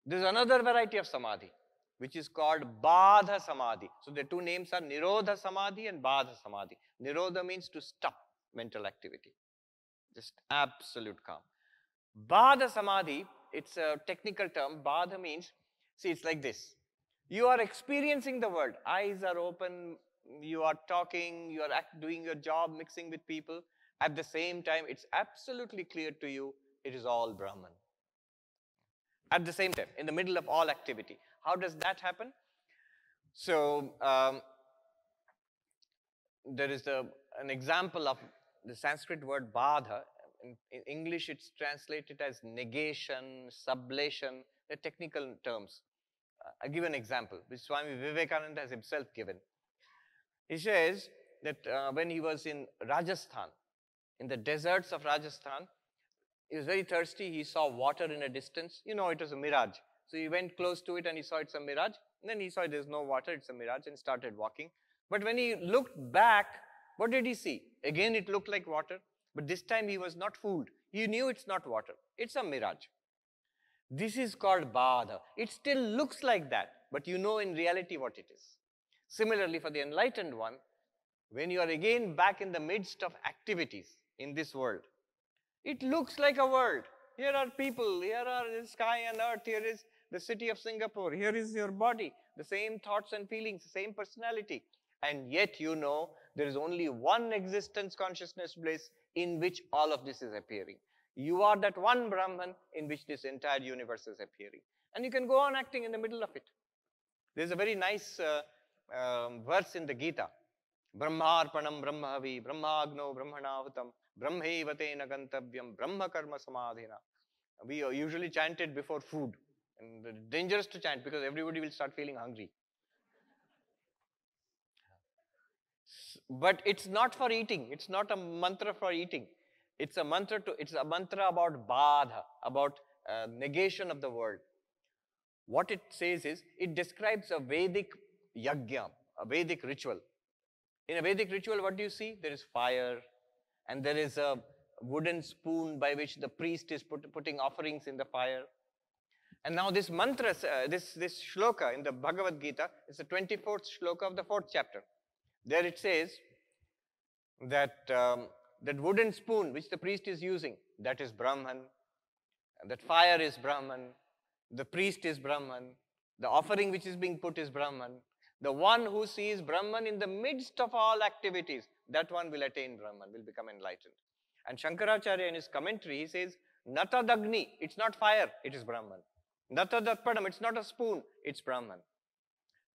A: There is another variety of samadhi, which is called Badha Samadhi. So the 2 names are Nirodha Samadhi and Badha Samadhi. Nirodha means to stop mental activity. Just absolute calm. Badha Samadhi, it's a technical term. Badha means, see, it's like this. You are experiencing the world. Eyes are open, you are talking, you are doing your job, mixing with people. At the same time, it's absolutely clear to you, it is all Brahman. At the same time, in the middle of all activity. How does that happen? So, there is an example of the Sanskrit word badha. In English, it's translated as negation, sublation, the technical terms. I give an example, which Swami Vivekananda has himself given. He says that when he was in Rajasthan, in the deserts of Rajasthan, he was very thirsty. He saw water in a distance. You know, it was a mirage. So he went close to it and he saw it's a mirage. And then he saw there's no water, it's a mirage, and started walking. But when he looked back, what did he see? Again, it looked like water. But this time he was not fooled. He knew it's not water. It's a mirage. This is called Badha. It still looks like that, but you know in reality what it is. Similarly, for the enlightened one, when you are again back in the midst of activities in this world, it looks like a world. Here are people, here are the sky and earth, here is the city of Singapore, here is your body, the same thoughts and feelings, the same personality. And yet you know there is only one existence consciousness bliss in which all of this is appearing. You are that one Brahman in which this entire universe is appearing. And you can go on acting in the middle of it. There's a very nice verse in the Gita. Brahmarpanam brahmavi, brahmagno brahmanahutam, brahmevatena gantavyam, brahma karma samadhina. We usually chant it before food. And it's dangerous to chant because everybody will start feeling hungry. But it's not for eating. It's not a mantra for eating. It's a mantra about badha, about negation of the world. What it says is, it describes a Vedic yajna, a Vedic ritual. In a Vedic ritual, what do you see? There is fire, and there is a wooden spoon by which the priest is putting offerings in the fire. And now this mantra, this shloka in the Bhagavad Gita is the 24th shloka of the 4th chapter. There it says that that wooden spoon which the priest is using, that is Brahman. And that fire is Brahman. The priest is Brahman. The offering which is being put is Brahman. The one who sees Brahman in the midst of all activities, that one will attain Brahman, will become enlightened. And Shankaracharya in his commentary, he says, Natadagni, it's not fire, it is Brahman. Natadadpadam, it's not a spoon, it's Brahman.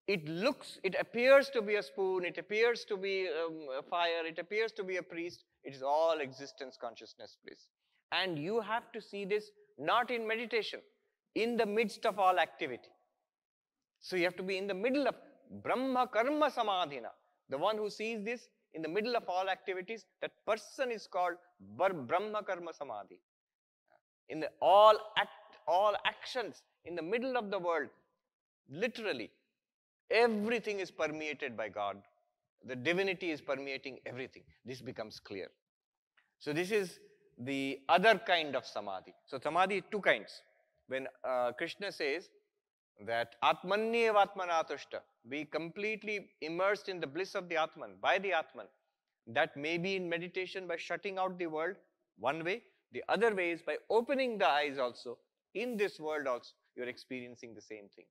A: It appears to be a spoon, it appears to be a fire, it appears to be a priest. It is all existence consciousness bliss. And you have to see this not in meditation, in the midst of all activity. So you have to be in the middle of Brahma karma samadhina. The one who sees this in the middle of all activities, that person is called Brahma karma samadhi. In the all actions, in the middle of the world, literally, everything is permeated by God. The divinity is permeating everything. This becomes clear. So this is the other kind of samadhi. So samadhi, two kinds. When Krishna says that Atmanyev Atmanatushta, be completely immersed in the bliss of the Atman, by the Atman, that may be in meditation by shutting out the world, one way. The other way is by opening the eyes also. In this world also, you're experiencing the same thing.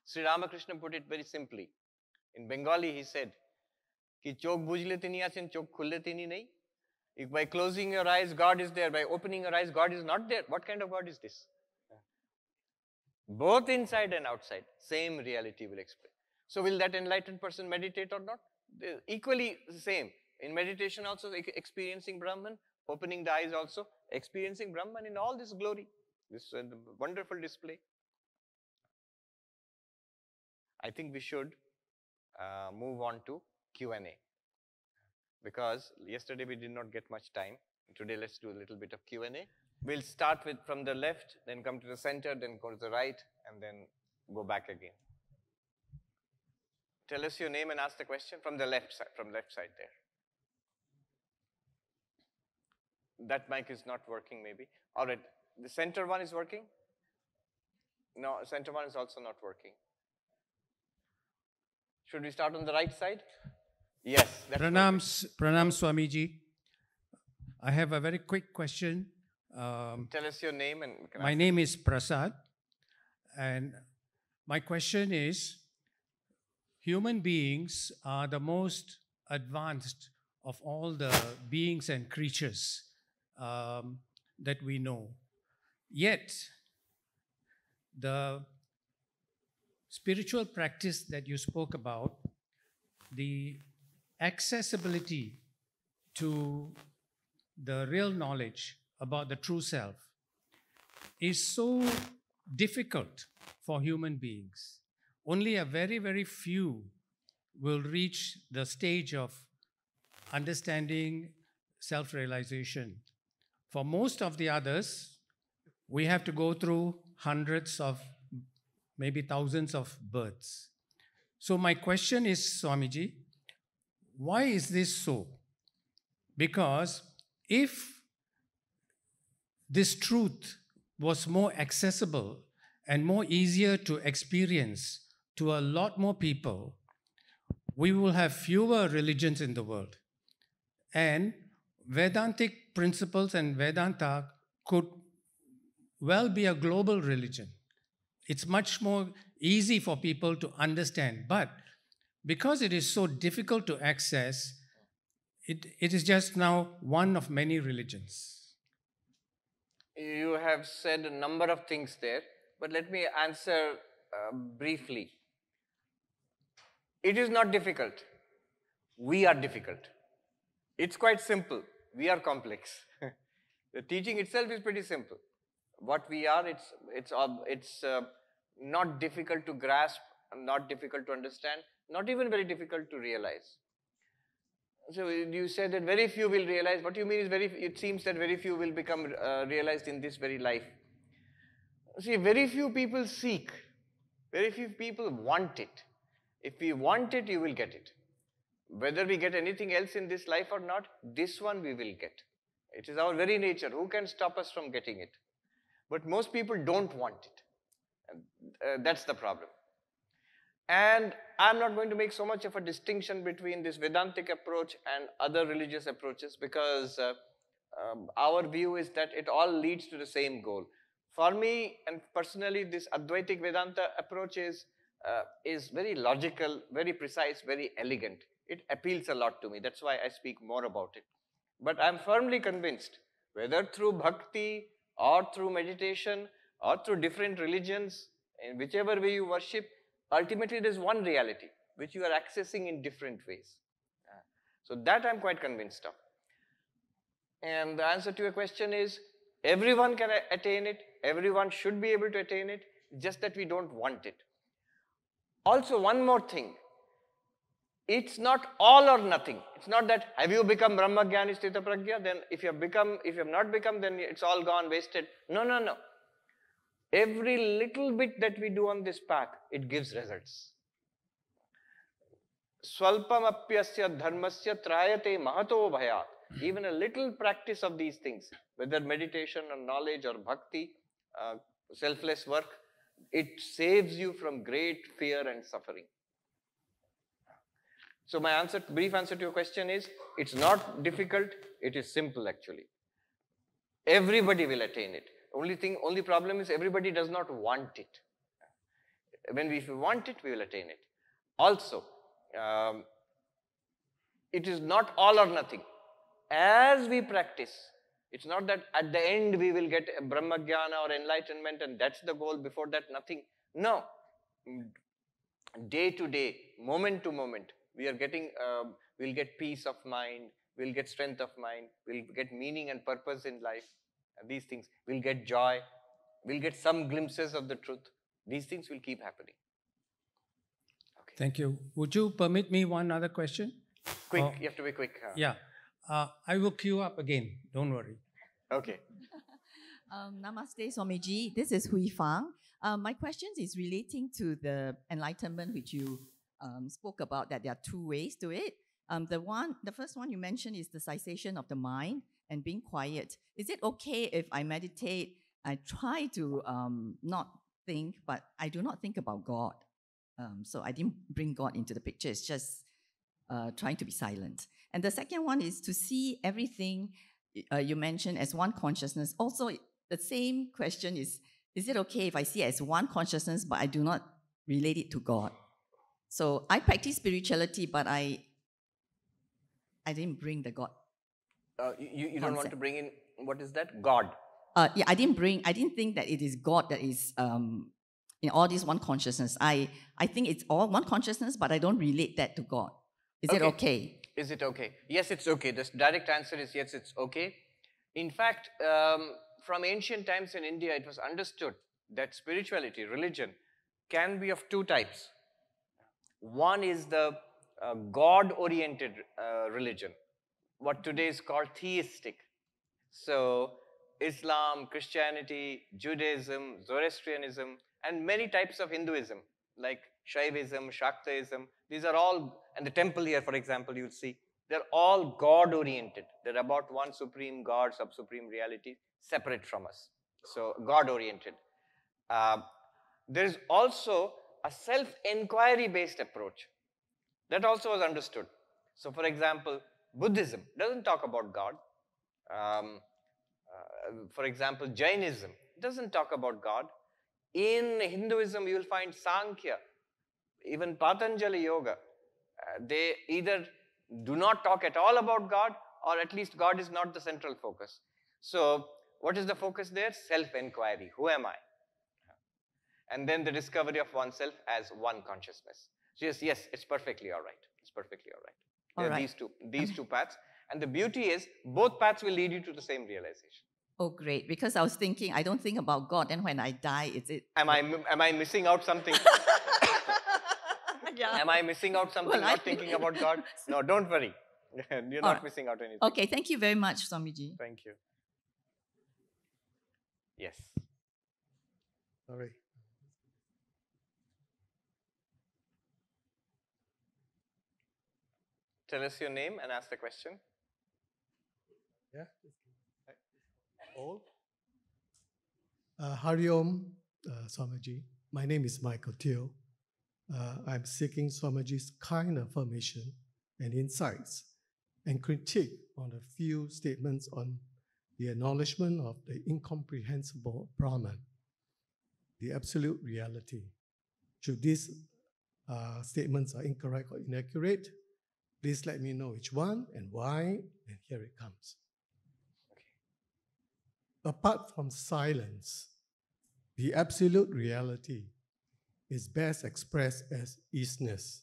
A: Sri Ramakrishna put it very simply. In Bengali, he said, Ki chok bujle tini achen, chok khulle tini nahi. If by closing your eyes, God is there. By opening your eyes, God is not there. What kind of God is this? Both inside and outside, same reality will explain. So will that enlightened person meditate or not? They're equally the same. In meditation also, experiencing Brahman, opening the eyes also, experiencing Brahman in all this glory, this wonderful display. I think we should move on to Q&A. Because yesterday we did not get much time. Today let's do a little bit of Q&A. We'll start with from the left, then come to the center, then go to the right, and then go back again. Tell us your name and ask the question from the left side there. That mic is not working maybe. All right, the center one is working? No, center one is also not working. Should we start on the right side? Yes.
B: Pranam Swamiji. I have a very quick question.
A: Tell us your name and...
B: My name is Prasad. And my question is, human beings are the most advanced of all the beings and creatures that we know. Yet, the spiritual practice that you spoke about, the accessibility to the real knowledge about the true self is so difficult for human beings. Only a very, very few will reach the stage of understanding self-realization. For most of the others, we have to go through hundreds of, maybe thousands of births. So my question is, Swamiji, why is this so? Because if this truth was more accessible and more easier to experience to a lot more people, we will have fewer religions in the world. And Vedantic principles and Vedanta could well be a global religion. It's much more easy for people to understand. But because it is so difficult to access, it is just now one of many religions.
A: You have said a number of things there, but let me answer briefly. It is not difficult. We are difficult. It's quite simple. We are complex. The teaching itself is pretty simple. What we are, it's not difficult to grasp, not difficult to understand, not even very difficult to realize. So you said that very few will realize. What you mean is it seems that very few will become realized in this very life. See, very few people seek. Very few people want it. If we want it, you will get it. Whether we get anything else in this life or not, this one we will get. It is our very nature. Who can stop us from getting it? But most people don't want it. And that's the problem. And I'm not going to make so much of a distinction between this Vedantic approach and other religious approaches, because our view is that it all leads to the same goal. For me, and personally, this Advaitic Vedanta approach is very logical, very precise, very elegant. It appeals a lot to me. That's why I speak more about it. But I'm firmly convinced, whether through bhakti or through meditation or through different religions, in whichever way you worship, ultimately there's one reality which you are accessing in different ways. So that I'm quite convinced of. And the answer to your question is, everyone can attain it, everyone should be able to attain it, just that we don't want it. Also, one more thing. It's not all or nothing. It's not that have you become Brahmagyani Sthita Prajna, then if you have not become, then it's all gone, wasted. No, no, no. Every little bit that we do on this path, it gives results. Swalpam apyasya dharmasya trayate mahato bhayat. Even a little practice of these things, whether meditation or knowledge or bhakti, selfless work, it saves you from great fear and suffering. So my brief answer to your question is, it's not difficult, it is simple actually. Everybody will attain it. Only problem is everybody does not want it. If we want it, we will attain it. Also, it is not all or nothing. As we practice, it's not that at the end we will get Brahmagyana or enlightenment and that's the goal, before that nothing. No. Day to day, moment to moment, we'll get peace of mind, we'll get strength of mind, we'll get meaning and purpose in life. And these things, we'll get joy, we'll get some glimpses of the truth. These things will keep happening. Okay.
B: Thank you. Would you permit me one other question?
A: Quick, you have to be quick.
B: Yeah. I will queue up again, don't worry.
A: Okay.
C: Namaste, Swamiji. This is Hui Fang. My question is relating to the enlightenment which you spoke about, that there are two ways to it. The first one you mentioned is the cessation of the mind and being quiet. Is it okay if I meditate, I try to not think, but I do not think about God? So I didn't bring God into the picture. It's just trying to be silent. And the second one is to see everything you mentioned as one consciousness. Also, the same question is it okay if I see it as one consciousness, but I do not relate it to God? So I practice spirituality, but I didn't bring the God.
A: You don't want to bring in, what is that? God.
C: Yeah, I didn't think that it is God that is in all this one consciousness. I think it's all one consciousness, but I don't relate that to God. Is it okay?
A: Is it okay? Yes, it's okay. The direct answer is yes, it's okay. In fact, from ancient times in India, it was understood that spirituality, religion, can be of two types. One is the God-oriented religion, what today is called theistic. So, Islam, Christianity, Judaism, Zoroastrianism, and many types of Hinduism, like Shaivism, Shaktaism, these are all, and the temple here, for example, you'll see, they're all God-oriented. They're about one supreme God, sub-supreme reality, separate from us. So God-oriented. There is also a self-inquiry based approach. That also was understood. So for example, Buddhism doesn't talk about God. For example, Jainism doesn't talk about God. In Hinduism, you will find Sankhya, even Patanjali Yoga. They either do not talk at all about God, or at least God is not the central focus. So what is the focus there? Self-inquiry. Who am I? And then the discovery of oneself as one consciousness. So yes, it's perfectly all right. It's perfectly all right. There are these two paths. And the beauty is, both paths will lead you to the same realization.
C: Oh, great. Because I was thinking, I don't think about God, and when I die, is it...
A: Am I missing out something?
C: Yeah.
A: Am I missing out something, not thinking about God? No, don't worry. You're not missing out anything.
C: Okay, thank you very much, Swamiji.
A: Thank you. Yes.
D: Sorry.
A: Tell us your name and ask the question.
D: Yeah. All. Hari Om, Swamiji. My name is Michael Teo. I'm seeking Swamiji's kind affirmation and insights and critique on a few statements on the acknowledgement of the incomprehensible Brahman, the absolute reality. Should these statements are incorrect or inaccurate, please let me know which one and why, and here it comes. Apart from silence, the absolute reality is best expressed as isness,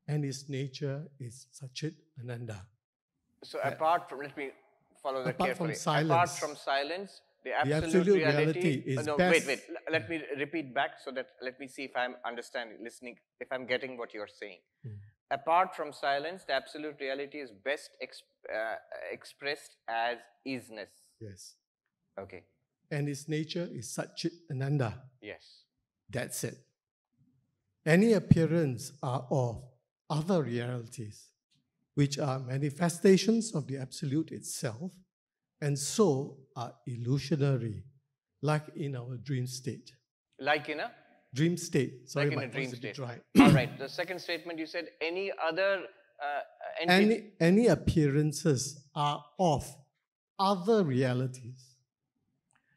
D: and its nature is Satchit Ananda.
A: So apart from, let me follow that
D: Apart
A: carefully.
D: from silence,
A: apart from silence, the absolute reality
D: is
A: no,
D: best.
A: Wait. Let me repeat back so that let me see if I'm understanding, listening, if I'm getting what you're saying. Apart from silence, the absolute reality is best expressed as isness.
D: Yes.
A: Okay.
D: And its nature is Satchit Ananda.
A: Yes.
D: That's it. Any appearance are of other realities, which are manifestations of the Absolute itself, and so are illusionary, like in our dream state.
A: Like in a?
D: Dream state. Sorry,
A: like in a
D: my
A: dream
D: voice is a bit
A: state.
D: dry.
A: All right. The second statement you said, any other entity.
D: Any appearances are of other realities.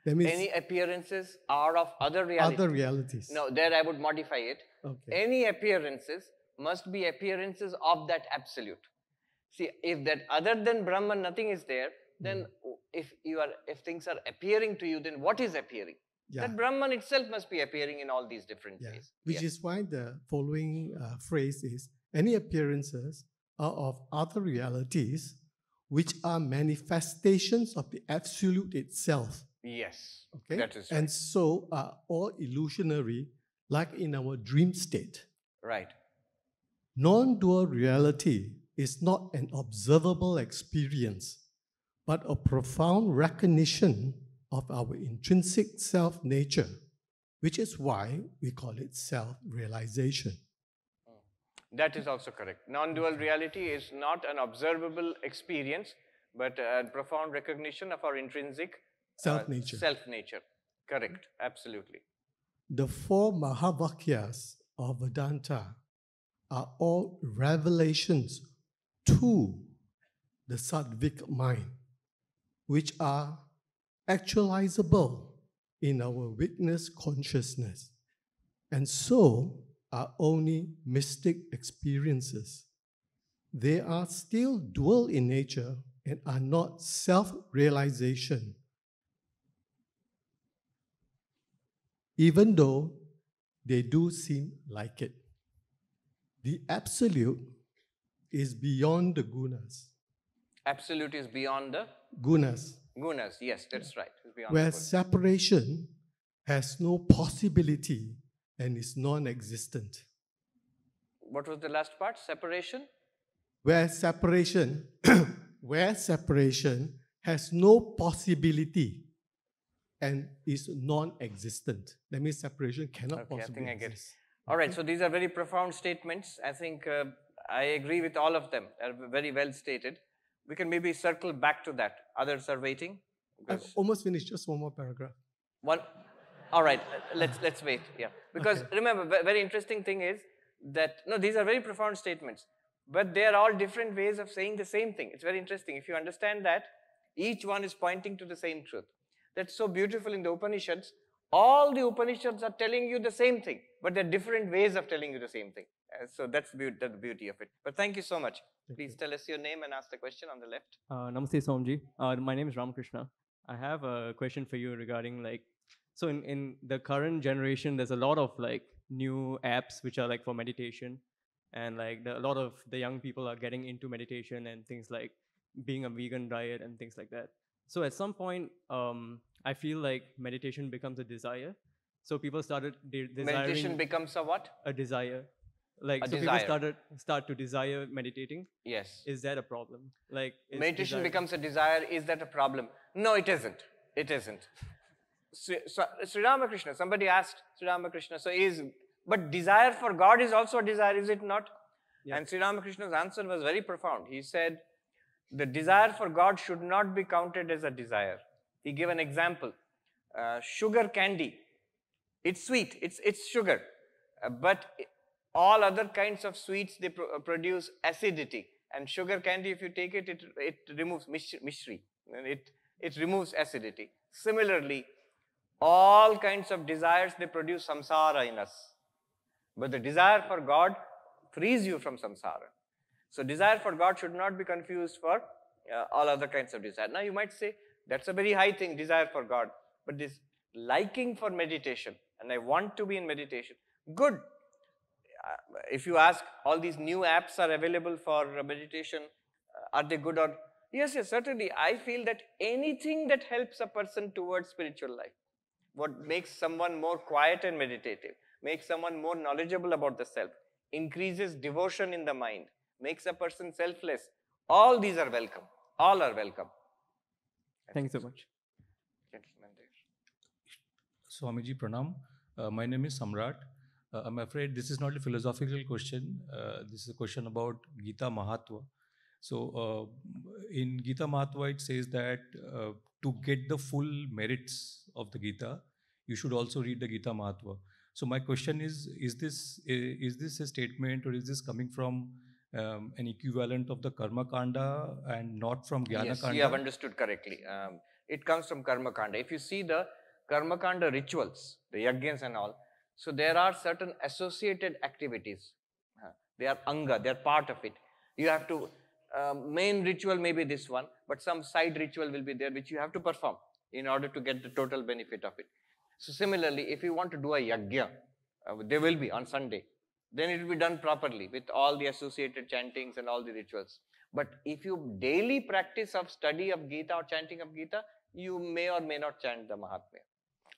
D: That means
A: any appearances are of other realities.
D: Other realities.
A: No, there I would modify it.
D: Okay.
A: Any appearances must be appearances of that absolute. See, if that other than Brahman nothing is there, then if things are appearing to you, then what is appearing?
D: Yeah.
A: That Brahman itself must be appearing in all these different ways.
D: Which is why the following phrase is, any appearances are of other realities, which are manifestations of the Absolute itself.
A: Yes.
D: Okay.
A: That is right.
D: And so are all illusionary, like in our dream state.
A: Right.
D: Non-dual reality is not an observable experience, but a profound recognition of our intrinsic self-nature, which is why we call it self-realization.
A: That is also correct. Non-dual reality is not an observable experience, but a profound recognition of our intrinsic
D: self-nature.
A: Self-nature. Correct. Absolutely.
D: The four Mahavakyas of Vedanta are all revelations to the Sattvic mind, which are actualizable in our witness consciousness, and so are only mystic experiences. They are still dual in nature and are not self-realization, even though they do seem like it. The Absolute is beyond the gunas.
A: Absolute is beyond the
D: Gunas.
A: gunas. Yes, that's right. It's beyond
D: Where
A: the gunas.
D: separation has no possibility and is non-existent.
A: What was the last part? Separation?
D: Where separation has no possibility and is non-existent. That means separation cannot possibly exist.
A: All right, so these are very profound statements. I think I agree with all of them. They're very well stated. We can maybe circle back to that. Others are waiting.
D: I've almost finished, just one more paragraph.
A: One, all right, let's wait. Yeah, because remember, very interesting thing is that no, these are very profound statements, but they are all different ways of saying the same thing. It's very interesting if you understand that each one is pointing to the same truth. That's so beautiful in the Upanishads. All the Upanishads are telling you the same thing, but they're different ways of telling you the same thing. So that's the beauty of it. But thank you so much. Please tell us your name and ask the question on the left.
E: Namaste, Somji. My name is Ramakrishna. I have a question for you regarding like, so in the current generation, there's a lot of like new apps which are like for meditation, and like a lot of the young people are getting into meditation and things like being a vegan diet and things like that. So at some point, I feel like meditation becomes a desire. So people started desiring
A: Meditation becomes a what?
E: a desire. Like,
A: A
E: so
A: desire.
E: people start to desire meditating.
A: Yes.
E: Is that a problem? Like,
A: Meditation becomes a desire. Is that a problem? No, it isn't. It isn't. Sri Ramakrishna, somebody asked Sri Ramakrishna, but desire for God is also a desire, is it not?
E: Yeah.
A: And Sri Ramakrishna's answer was very profound. He said, the desire for God should not be counted as a desire. He gave an example. Sugar candy. It's sweet. It's sugar. But all other kinds of sweets, they produce acidity. And sugar candy, if you take it, it removes mishri. And it removes acidity. Similarly, all kinds of desires, they produce samsara in us. But the desire for God frees you from samsara. So desire for God should not be confused for all other kinds of desire. Now you might say, that's a very high thing, desire for God. But this liking for meditation, and I want to be in meditation, good. If you ask, all these new apps are available for meditation, are they good or? Yes, certainly. I feel that anything that helps a person towards spiritual life, what makes someone more quiet and meditative, makes someone more knowledgeable about the self, increases devotion in the mind, makes a person selfless, all these are welcome. All are welcome.
E: Thank you so much.
A: Gentleman there.
F: Swamiji Pranam. My name is Samrat. I'm afraid this is not a philosophical question. This is a question about Gita Mahatva. So in Gita Mahatva, it says that to get the full merits of the Gita, you should also read the Gita Mahatva. So my question is this a statement, or is this coming from an equivalent of the Karma Kanda and not from Jnana
A: Yes,
F: Kanda?
A: you have understood correctly. It comes from Karma Kanda. If you see the Karma Kanda rituals, the yajnas and all, so there are certain associated activities. They are anga, they are part of it. You have to, main ritual may be this one, but some side ritual will be there which you have to perform in order to get the total benefit of it. So similarly, if you want to do a yajna, there will be on Sunday, then it will be done properly with all the associated chantings and all the rituals. But if you daily practice of study of Gita or chanting of Gita, you may or may not chant the Mahatmya.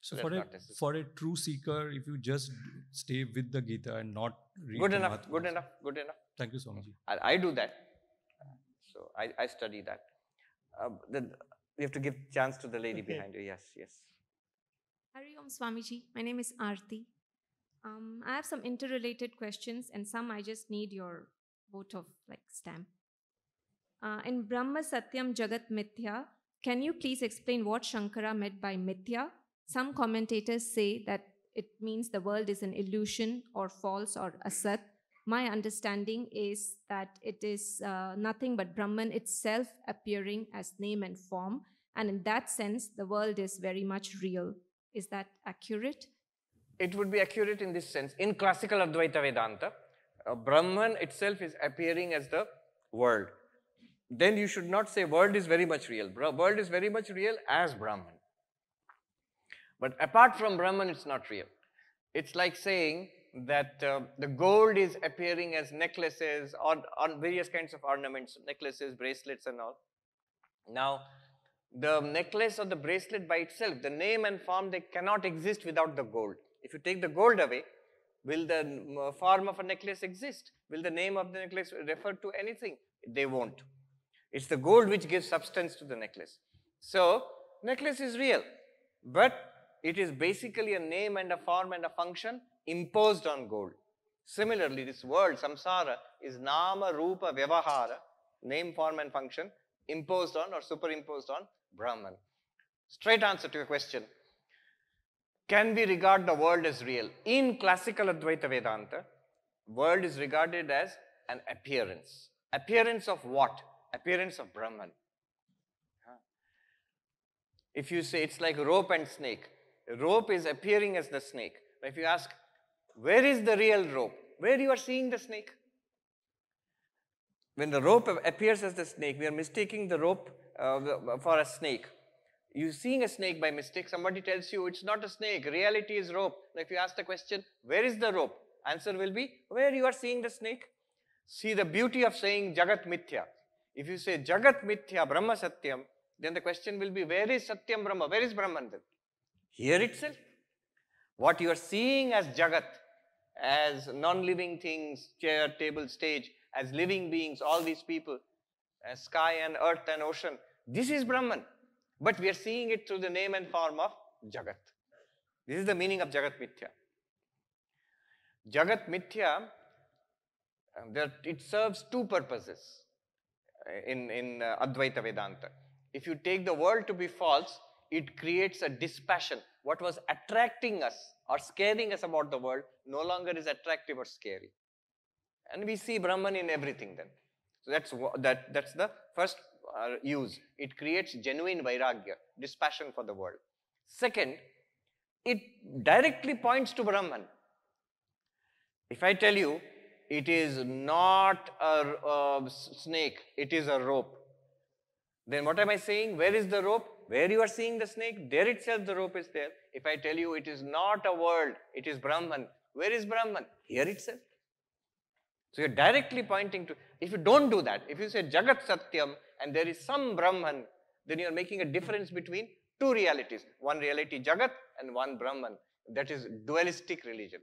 F: So
A: That's
F: for a true seeker, if you just stay with the Gita and not read
A: good
F: the
A: enough,
F: Mahatmas.
A: good enough, good enough.
F: Thank you, Swamiji.
A: I do that. So I study that. We have to give chance to the lady behind you. Yes, yes.
G: Hari Om Swamiji. My name is Aarti. I have some interrelated questions and some I just need your vote of like stamp. In Brahma Satyam Jagat Mithya, can you please explain what Shankara meant by Mithya? Some commentators say that it means the world is an illusion or false or asat. My understanding is that it is nothing but Brahman itself appearing as name and form. And in that sense, the world is very much real. Is that accurate?
A: It would be accurate in this sense. In classical Advaita Vedanta, Brahman itself is appearing as the world. Then you should not say world is very much real. World is very much real as Brahman. But apart from Brahman, it's not real. It's like saying that the gold is appearing as necklaces or on various kinds of ornaments, necklaces, bracelets and all. Now, the necklace or the bracelet by itself, the name and form, they cannot exist without the gold. If you take the gold away, will the form of a necklace exist? Will the name of the necklace refer to anything? They won't. It's the gold which gives substance to the necklace. So, necklace is real, but it is basically a name and a form and a function imposed on gold. Similarly, this world, samsara, is nama, rupa, vyavahara, name, form and function, imposed on or superimposed on Brahman. Straight answer to your question. can we regard the world as real? In classical Advaita Vedanta, world is regarded as an appearance. Appearance of what? Appearance of Brahman. If you say it's like rope and snake, rope is appearing as the snake. But if you ask, where is the real rope? Where you are seeing the snake? When the rope appears as the snake, we are mistaking the rope for a snake. You're seeing a snake by mistake, somebody tells you it's not a snake, reality is rope. Now if you ask the question, where is the rope? Answer will be, where you are seeing the snake. See the beauty of saying Jagat Mithya. If you say Jagat Mithya, Brahma Satyam, then the question will be, where is Satyam Brahma? Where is Brahman then? Here itself. What you are seeing as Jagat, as non-living things, chair, table, stage, as living beings, all these people, as sky and earth and ocean, this is Brahman. But we are seeing it through the name and form of Jagat. This is the meaning of Jagat Mithya. Jagat Mithya, it serves two purposes in Advaita Vedanta. If you take the world to be false, it creates a dispassion. What was attracting us or scaring us about the world no longer is attractive or scary. And we see Brahman in everything then. So that's the first use. It creates genuine vairagya, dispassion for the world. Second, it directly points to Brahman. If I tell you, it is not a snake, it is a rope, then what am I saying? Where is the rope? Where you are seeing the snake, there itself the rope is there. If I tell you it is not a world, it is Brahman, where is Brahman? Here itself. So you're directly pointing to, if you don't do that, if you say Jagat Satyam and there is some Brahman, then you're making a difference between two realities. One reality Jagat and one Brahman. That is dualistic religion.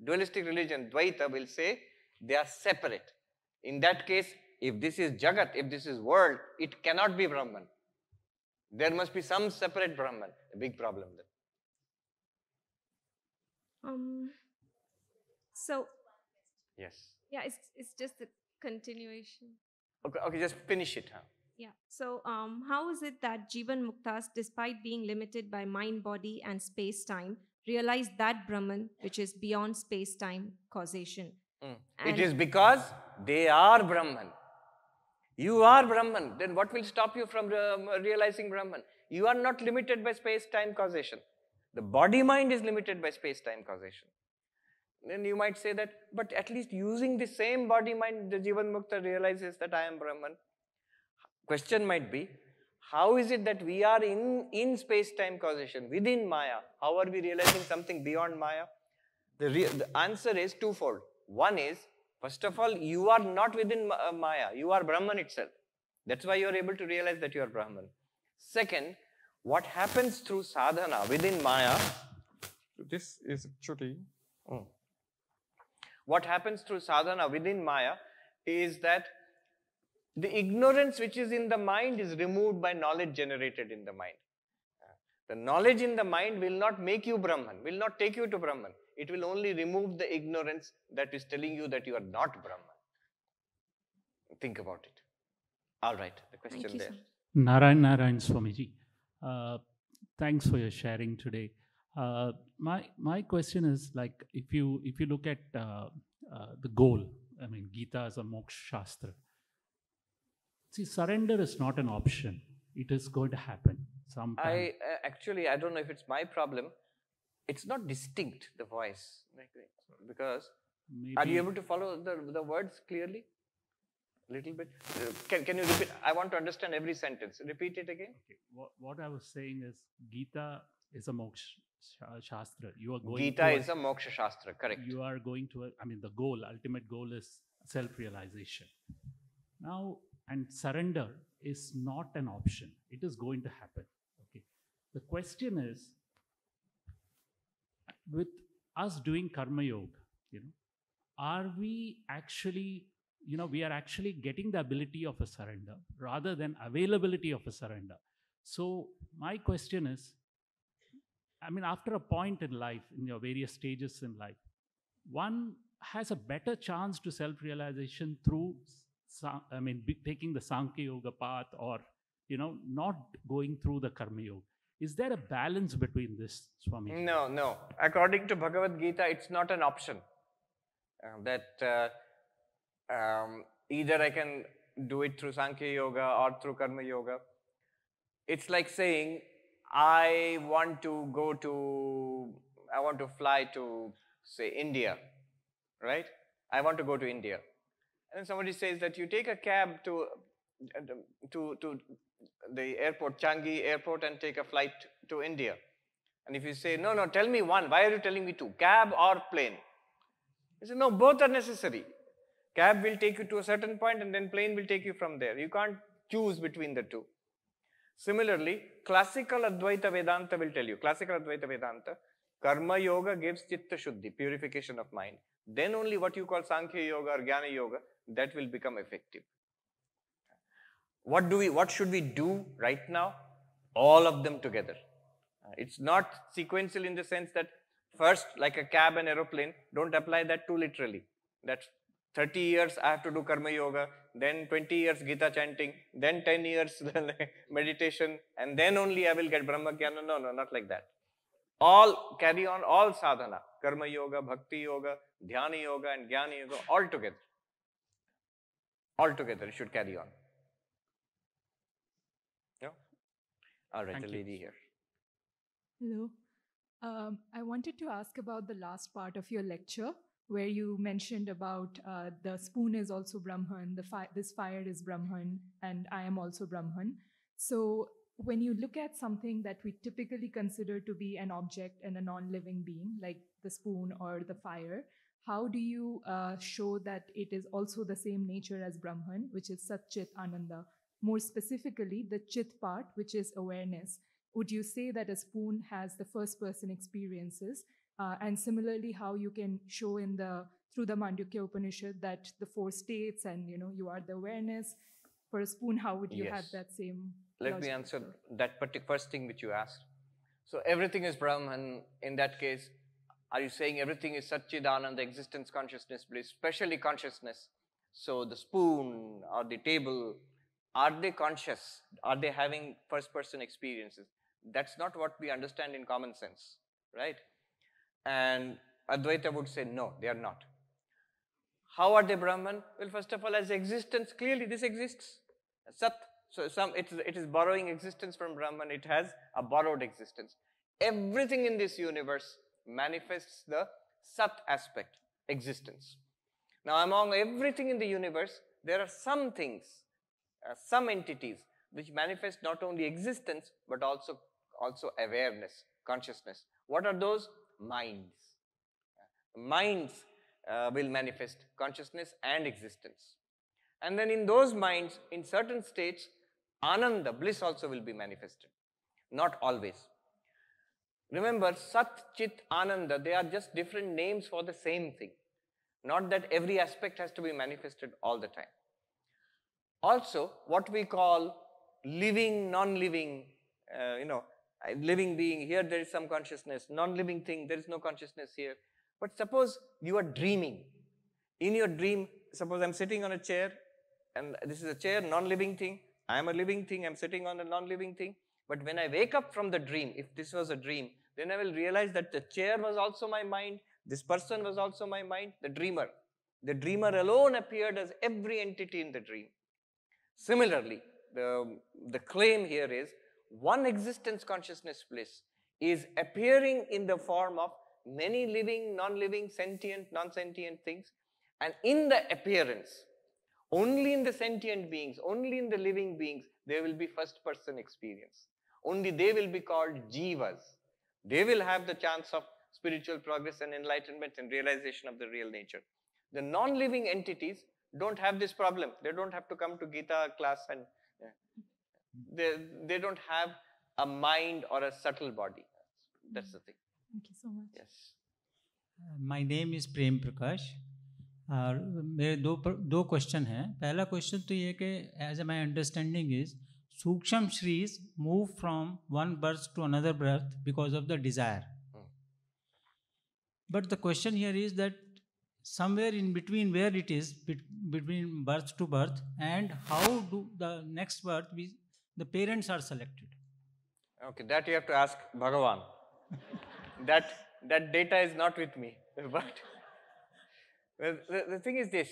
A: Dualistic religion, Dvaita, will say they are separate. In that case, if this is Jagat, if this is world, it cannot be Brahman. There must be some separate Brahman. A big problem then.
G: So,
A: yes.
G: Yeah, it's just a continuation.
A: Okay, just finish it. Huh?
G: Yeah. So, how is it that Jivan Muktas, despite being limited by mind, body, and space-time, realize that Brahman, which is beyond space-time causation?
A: It is because they are Brahman. You are Brahman. Then what will stop you from realizing Brahman? You are not limited by space-time causation. The body-mind is limited by space-time causation. Then you might say that, but at least using the same body-mind, the Jivan Mukta realizes that I am Brahman. Question might be, how is it that we are in space-time causation, within Maya? How are we realizing something beyond Maya? The answer is twofold. One is, first of all, you are not within Maya. You are Brahman itself. That's why you are able to realize that you are Brahman. Second, what happens through sadhana within Maya, this is actually... What happens through sadhana within Maya is that the ignorance which is in the mind is removed by knowledge generated in the mind. The knowledge in the mind will not make you Brahman, will not take you to Brahman. It will only remove the ignorance that is telling you that you are not Brahman. Think about it. All right, the question there.
B: Narayan Swamiji. Thanks for your sharing today. My question is, like, if you look at the goal, I mean, Gita is a moksha shastra. See, surrender is not an option. It is going to happen sometime.
A: Actually, I don't know if it's my problem. It's not distinct, the voice, because are you able to follow the words clearly? Little bit. Can you repeat? I want to understand every sentence. Repeat it again.
B: Okay. What I was saying is, Gita is a moksha shastra. You are going.
A: Gita is a moksha shastra. Correct.
B: You are going to. The goal, ultimate goal, is self-realization. Now, and surrender is not an option. It is going to happen. Okay. The question is, with us doing karma yoga, are we actually, we are actually getting the ability of a surrender rather than availability of a surrender. So my question is, after a point in life, in your various stages in life, one has a better chance to self-realization through, taking the Sankhya Yoga path, or, not going through the Karma Yoga.
H: Is there a balance between this, Swami?
A: No, no. According to Bhagavad Gita, it's not an option. Either I can do it through Sankhya Yoga or through Karma Yoga. It's like saying, I want to fly to, say, India, right? I want to go to India. And then somebody says that you take a cab to the airport, Changi airport, and take a flight to India. And if you say, no, tell me one, why are you telling me two, cab or plane? You say, no, both are necessary. Cab will take you to a certain point and then plane will take you from there. You can't choose between the two. Similarly, classical Advaita Vedanta will tell you, Karma Yoga gives Chitta Shuddhi, purification of mind. Then only what you call Sankhya Yoga or Jnana Yoga, that will become effective. What should we do right now? All of them together. It's not sequential in the sense that first, like a cab and aeroplane, don't apply that too literally. That's 30 years I have to do Karma Yoga, then 20 years Gita chanting, then 10 years meditation, and then only I will get Brahma Jnana. No, not like that. All carry on, all sadhana, Karma Yoga, Bhakti Yoga, Dhyana Yoga and Jnana Yoga, all together. All together, it should carry on. Yeah? All right, the lady here.
I: Hello. I wanted to ask about the last part of your lecture, where you mentioned about the spoon is also Brahman, this fire is Brahman, and I am also Brahman. So when you look at something that we typically consider to be an object and a non-living being, like the spoon or the fire, how do you show that it is also the same nature as Brahman, which is Sat Chit Ananda? More specifically, the Chit part, which is awareness. Would you say that a spoon has the first person experiences? And similarly, how you can show through the Mandukya Upanishad that the four states and you are the awareness. For a spoon, how would you have that same?
A: Let me answer that first thing which you asked. So everything is Brahman. In that case, are you saying everything is Satchidananda, existence, consciousness, bliss, especially consciousness? So the spoon or the table, are they conscious? Are they having first person experiences? That's not what we understand in common sense, right? And Advaita would say, no, they are not. How are they Brahman? Well, first of all, as existence, clearly this exists. Sat. So it is borrowing existence from Brahman. It has a borrowed existence. Everything in this universe manifests the Sat aspect, existence. Now, among everything in the universe, there are some things, some entities which manifest not only existence but also awareness, consciousness. What are those? Minds. Minds will manifest consciousness and existence. And then in those minds, in certain states, Ananda, bliss also will be manifested. Not always. Remember, Sat, Chit, Ananda, they are just different names for the same thing. Not that every aspect has to be manifested all the time. Also, what we call living, non-living, living being, here there is some consciousness, non-living thing, there is no consciousness here. But suppose you are dreaming. In your dream, suppose I'm sitting on a chair, and this is a chair, non-living thing. I am a living thing, I'm sitting on a non-living thing. But when I wake up from the dream, if this was a dream, then I will realize that the chair was also my mind, this person was also my mind, the dreamer. The dreamer alone appeared as every entity in the dream. Similarly, the claim here is, one existence consciousness bliss is appearing in the form of many living, non-living, sentient, non-sentient things. And in the appearance, only in the sentient beings, only in the living beings, there will be first person experience. Only they will be called jivas. They will have the chance of spiritual progress and enlightenment and realization of the real nature. The non-living entities don't have this problem. They don't have to come to Gita class and they don't have a mind or a subtle body. That's the thing.
I: Thank you so much.
A: Yes.
J: My name is Prem Prakash. मेरे दो question हैं. पहला question तो ये कि as my understanding is सूक्ष्म श्रीज move from one birth to another birth because of the desire. But the question here is that somewhere in between where it is between birth to birth and how do the next birth the parents are selected.
A: Okay, that you have to ask Bhagavan. that data is not with me. But the thing is this,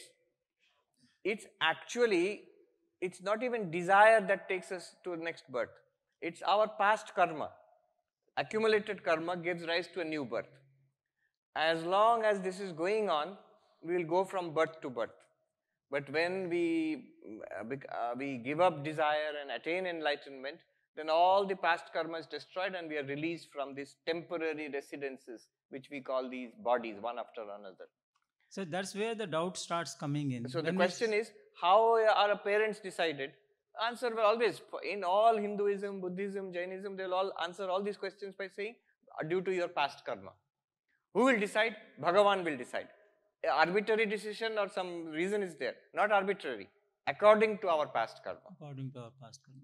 A: it's not even desire that takes us to the next birth. It's our past karma. Accumulated karma gives rise to a new birth. As long as this is going on, we will go from birth to birth. But when we give up desire and attain enlightenment, then all the past karma is destroyed and we are released from these temporary residences, which we call these bodies, one after another.
J: So that's where the doubt starts coming in.
A: So the
J: When
A: question is, how are our parents decided? Answer will always, in all Hinduism, Buddhism, Jainism, they'll all answer all these questions by saying, due to your past karma. Who will decide? Bhagavan will decide. Arbitrary decision or some reason is there. Not arbitrary. According to our past karma.
J: According to our past karma.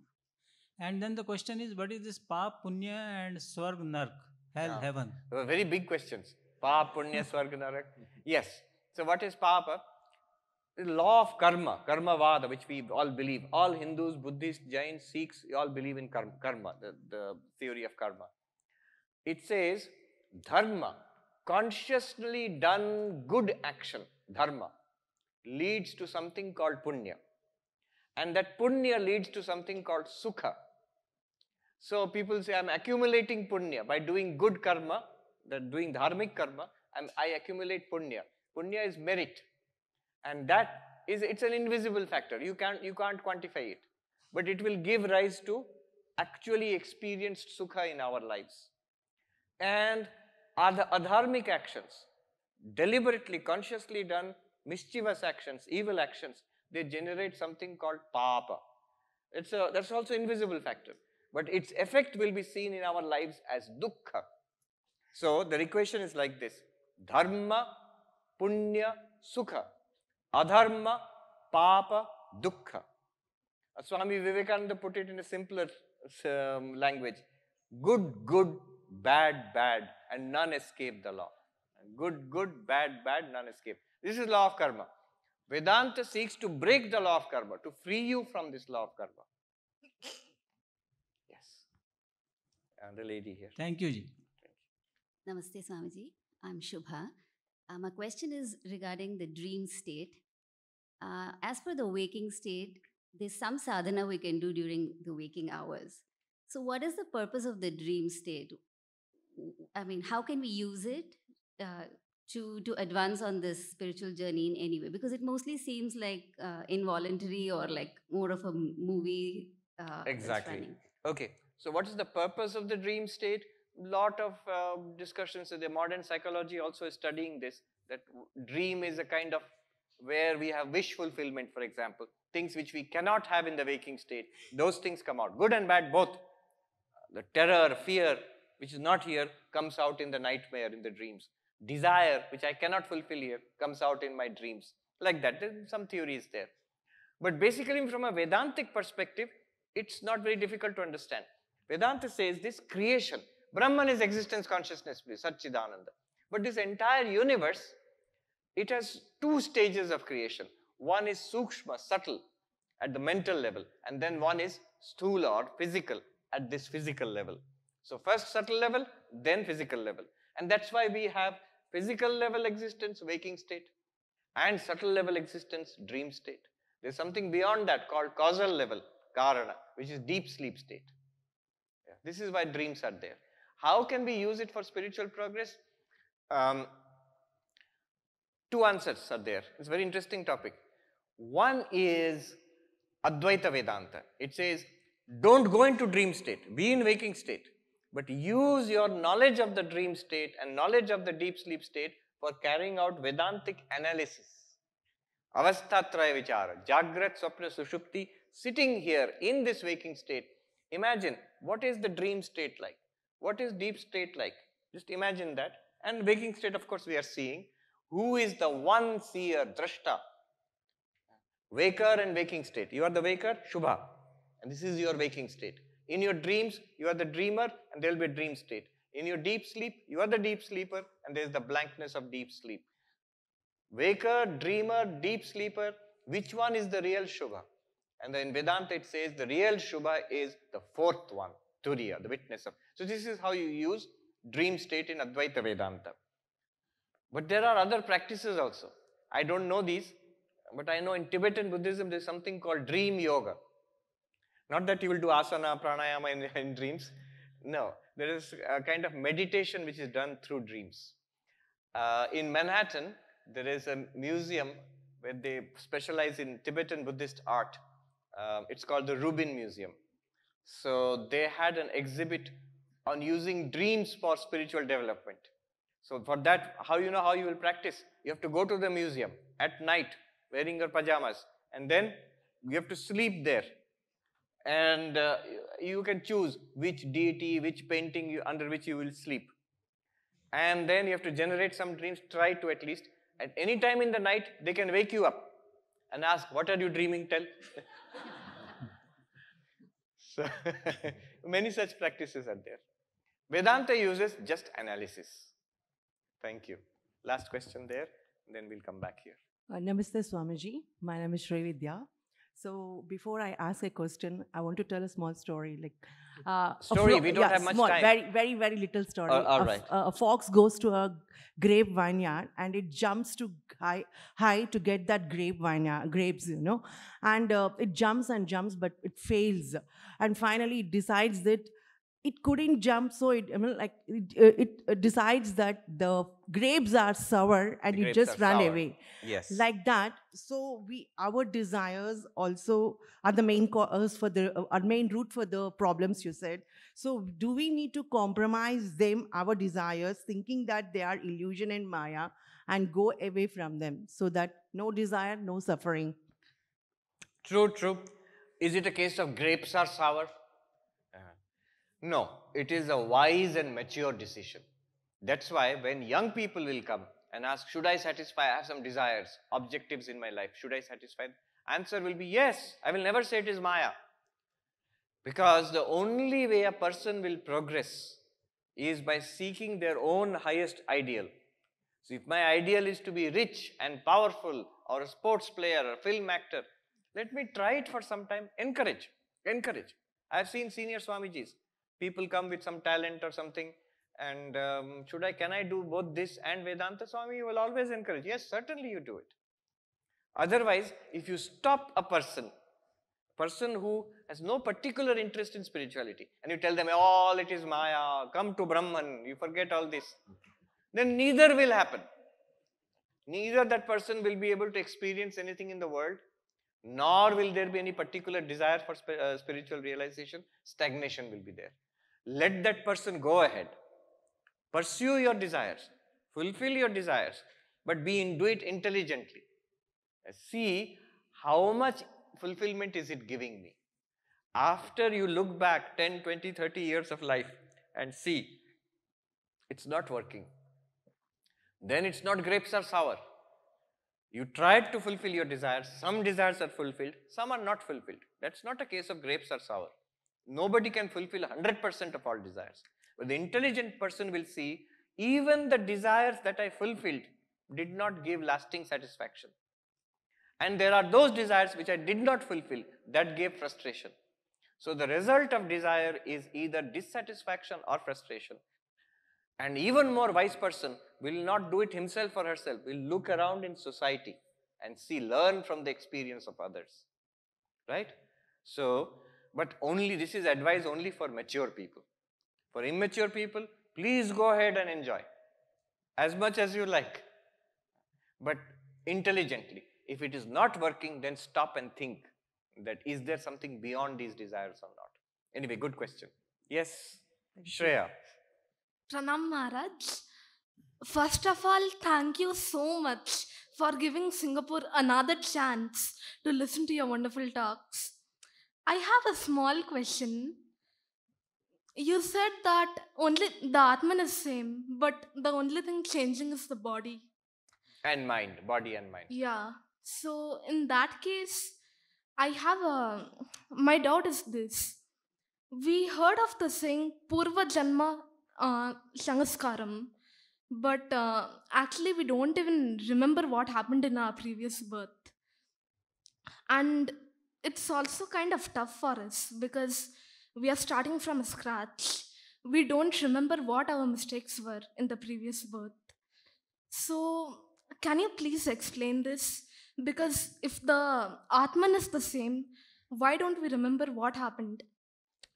J: And then the question is, what is this Pap, Punya and Swarg, Nark, hell, heaven?
A: Very big questions. Pap, Punya, Swarg, Narak. Yes. So what is Papa? The law of karma, Karmavada, which we all believe. All Hindus, Buddhists, Jains, Sikhs, we all believe in karma, the theory of karma. It says, dharma, consciously done good action, dharma, leads to something called punya. And that punya leads to something called sukha. So people say, I'm accumulating punya by doing good karma, doing dharmic karma, I accumulate punya. Punya is merit. And it's an invisible factor. You can't quantify it. But it will give rise to actually experienced sukha in our lives. And adharmic actions, deliberately, consciously done mischievous actions, evil actions, they generate something called papa. That's also invisible factor. But its effect will be seen in our lives as dukkha. So the equation is like this. Dharma, punya, sukha. Adharma, papa, dukkha. Swami Vivekananda put it in a simpler language. Good, good, bad, bad, and none escape the law. Good, good, bad, bad, none escape. This is law of karma. Vedanta seeks to break the law of karma, to free you from this law of karma. Yes. And the lady here.
J: Thank you, Ji.
K: Namaste, Swamiji. I'm Shubha. My question is regarding the dream state. As per the waking state, there's some sadhana we can do during the waking hours. So what is the purpose of the dream state? I mean, how can we use it to advance on this spiritual journey in any way? Because it mostly seems like involuntary or like more of a movie.
A: Exactly. Okay. So what is the purpose of the dream state? Lot of discussions. The modern psychology also is studying this, that dream is a kind of where we have wish fulfillment, for example. Things which we cannot have in the waking state. Those things come out. Good and bad, both. The terror, fear, which is not here, comes out in the nightmare, in the dreams. Desire, which I cannot fulfill here, comes out in my dreams. Like that. There's some theories there. But basically, from a Vedantic perspective, it's not very difficult to understand. Vedanta says this creation, Brahman is existence consciousness, Satchidananda. But this entire universe, it has two stages of creation. One is sukshma, subtle, at the mental level, and then one is sthula or physical, at this physical level. So first subtle level, then physical level. And that's why we have physical level existence, waking state, and subtle level existence, dream state. There's something beyond that called causal level, karana, which is deep sleep state. Yeah. This is why dreams are there. How can we use it for spiritual progress? Two answers are there. It's a very interesting topic. One is Advaita Vedanta. It says, don't go into dream state, be in waking state, but use your knowledge of the dream state and knowledge of the deep sleep state for carrying out Vedantic analysis. Avasthatraya Vichara, Jagrat, Swapna, Sushupti, sitting here in this waking state. Imagine, what is the dream state like? What is deep state like? Just imagine that. And waking state, of course, we are seeing. Who is the one seer, drashta? Waker and waking state. You are the waker, Shubha. And this is your waking state. In your dreams, you are the dreamer and there will be a dream state. In your deep sleep, you are the deep sleeper and there is the blankness of deep sleep. Waker, dreamer, deep sleeper, which one is the real Shubha? And then in Vedanta it says the real Shubha is the fourth one, Turiya, the witness of. So this is how you use dream state in Advaita Vedanta. But there are other practices also. I don't know these, but I know in Tibetan Buddhism there is something called dream yoga. Not that you will do asana, pranayama in dreams. No, there is a kind of meditation which is done through dreams. In Manhattan, there is a museum where they specialize in Tibetan Buddhist art. It's called the Rubin Museum. So they had an exhibit on using dreams for spiritual development. So for that, how you know how you will practice? You have to go to the museum at night wearing your pajamas, and then you have to sleep there. And you can choose which deity, which painting under which you will sleep. And then you have to generate some dreams, try to at least. At any time in the night, they can wake you up and ask, what are you dreaming, tell? So, many such practices are there. Vedanta uses just analysis. Thank you. Last question there, and then we'll come back here.
L: Namaste Swamiji. My name is Shri Vidya. So before I ask a question, I want to tell a small story.
A: Story, we don't have much time.
L: Very, very little story.
A: All right.
L: A fox goes to a grape vineyard and it jumps to high to get that grapes, and it jumps and jumps, but it fails. And finally it decides that it couldn't jump, so it decides that the grapes are sour and it just ran away.
A: Yes.
L: Like that. So our desires also are the main cause for our main root for the problems you said. So do we need to compromise them, our desires, thinking that they are illusion and Maya, and go away from them so that no desire, no suffering?
A: True. Is it a case of grapes are sour? No, it is a wise and mature decision. That's why when young people will come and ask, should I satisfy, I have some desires, objectives in my life, should I satisfy? Answer will be yes. I will never say it is Maya. Because the only way a person will progress is by seeking their own highest ideal. So if my ideal is to be rich and powerful, or a sports player, or a film actor, let me try it for some time. Encourage. I have seen senior Swamijis. People come with some talent or something, and can I do both this and Vedanta? Swami will always encourage. Yes, certainly you do it. Otherwise, if you stop a person who has no particular interest in spirituality, and you tell them, all it is Maya, come to Brahman, you forget all this, then neither will happen. Neither that person will be able to experience anything in the world, nor will there be any particular desire for spiritual realization. Stagnation will be there. Let that person go ahead. Pursue your desires. Fulfill your desires. But do it intelligently. See how much fulfillment is it giving me. After you look back 10, 20, 30 years of life and see it's not working, then it's not grapes are sour. You tried to fulfill your desires. Some desires are fulfilled, some are not fulfilled. That's not a case of grapes are sour. Nobody can fulfill 100% of all desires. But the intelligent person will see, even the desires that I fulfilled did not give lasting satisfaction. And there are those desires which I did not fulfill that gave frustration. So the result of desire is either dissatisfaction or frustration. And even more wise person will not do it himself or herself, will look around in society and learn from the experience of others. Right? So, but this is advice only for mature people. For immature people, please go ahead and enjoy as much as you like, but intelligently. If it is not working, then stop and think that is there something beyond these desires or not. Anyway, good question. Yes, Shreya.
M: Pranam Maharaj. First of all, thank you so much for giving Singapore another chance to listen to your wonderful talks. I have a small question. You said that only the Atman is same, but the only thing changing is the body.
A: And mind, body and mind.
M: Yeah. So in that case, my doubt is this. We heard of the saying Purva Janma Sangaskaram, but actually we don't even remember what happened in our previous birth. And it's also kind of tough for us because we are starting from scratch. We don't remember what our mistakes were in the previous birth. So, can you please explain this? Because if the Atman is the same, why don't we remember what happened?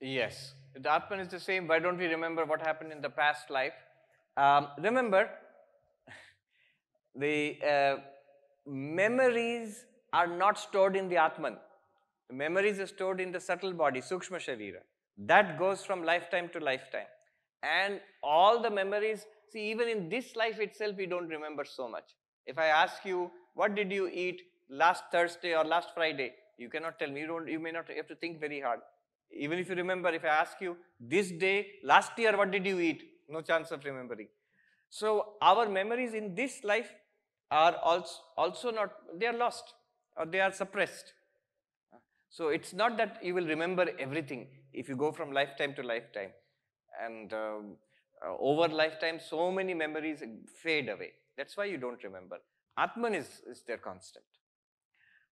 A: Yes, the Atman is the same. Why don't we remember what happened in the past life? Remember, the memories are not stored in the Atman. The memories are stored in the subtle body, Sukshma Sharira. That goes from lifetime to lifetime. And all the memories, see, even in this life itself, we don't remember so much. If I ask you, what did you eat last Thursday or last Friday? You cannot tell me. You may not have to think very hard. Even if you remember, if I ask you, this day, last year, what did you eat? No chance of remembering. So our memories in this life are also not, they are lost or they are suppressed. So it's not that you will remember everything if you go from lifetime to lifetime. And over lifetime, so many memories fade away. That's why you don't remember. Atman is their constant.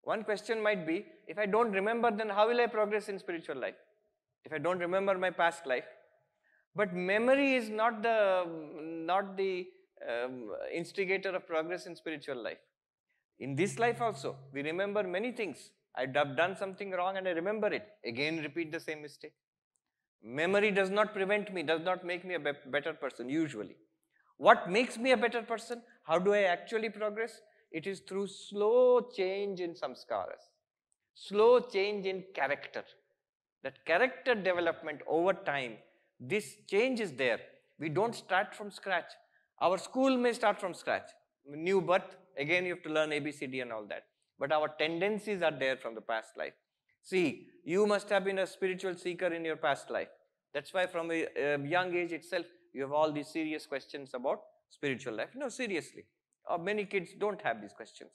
A: One question might be, if I don't remember, then how will I progress in spiritual life? If I don't remember my past life. But memory is not the instigator of progress in spiritual life. In this life also, we remember many things. I have done something wrong and I remember it. Again, repeat the same mistake. Memory does not prevent me, does not make me a better person, usually. What makes me a better person? How do I actually progress? It is through slow change in samskaras, slow change in character. That character development over time, this change is there. We don't start from scratch. Our school may start from scratch. New birth, again you have to learn ABCD and all that. But our tendencies are there from the past life. See, you must have been a spiritual seeker in your past life. That's why from a young age itself, you have all these serious questions about spiritual life. No, seriously. Many kids don't have these questions.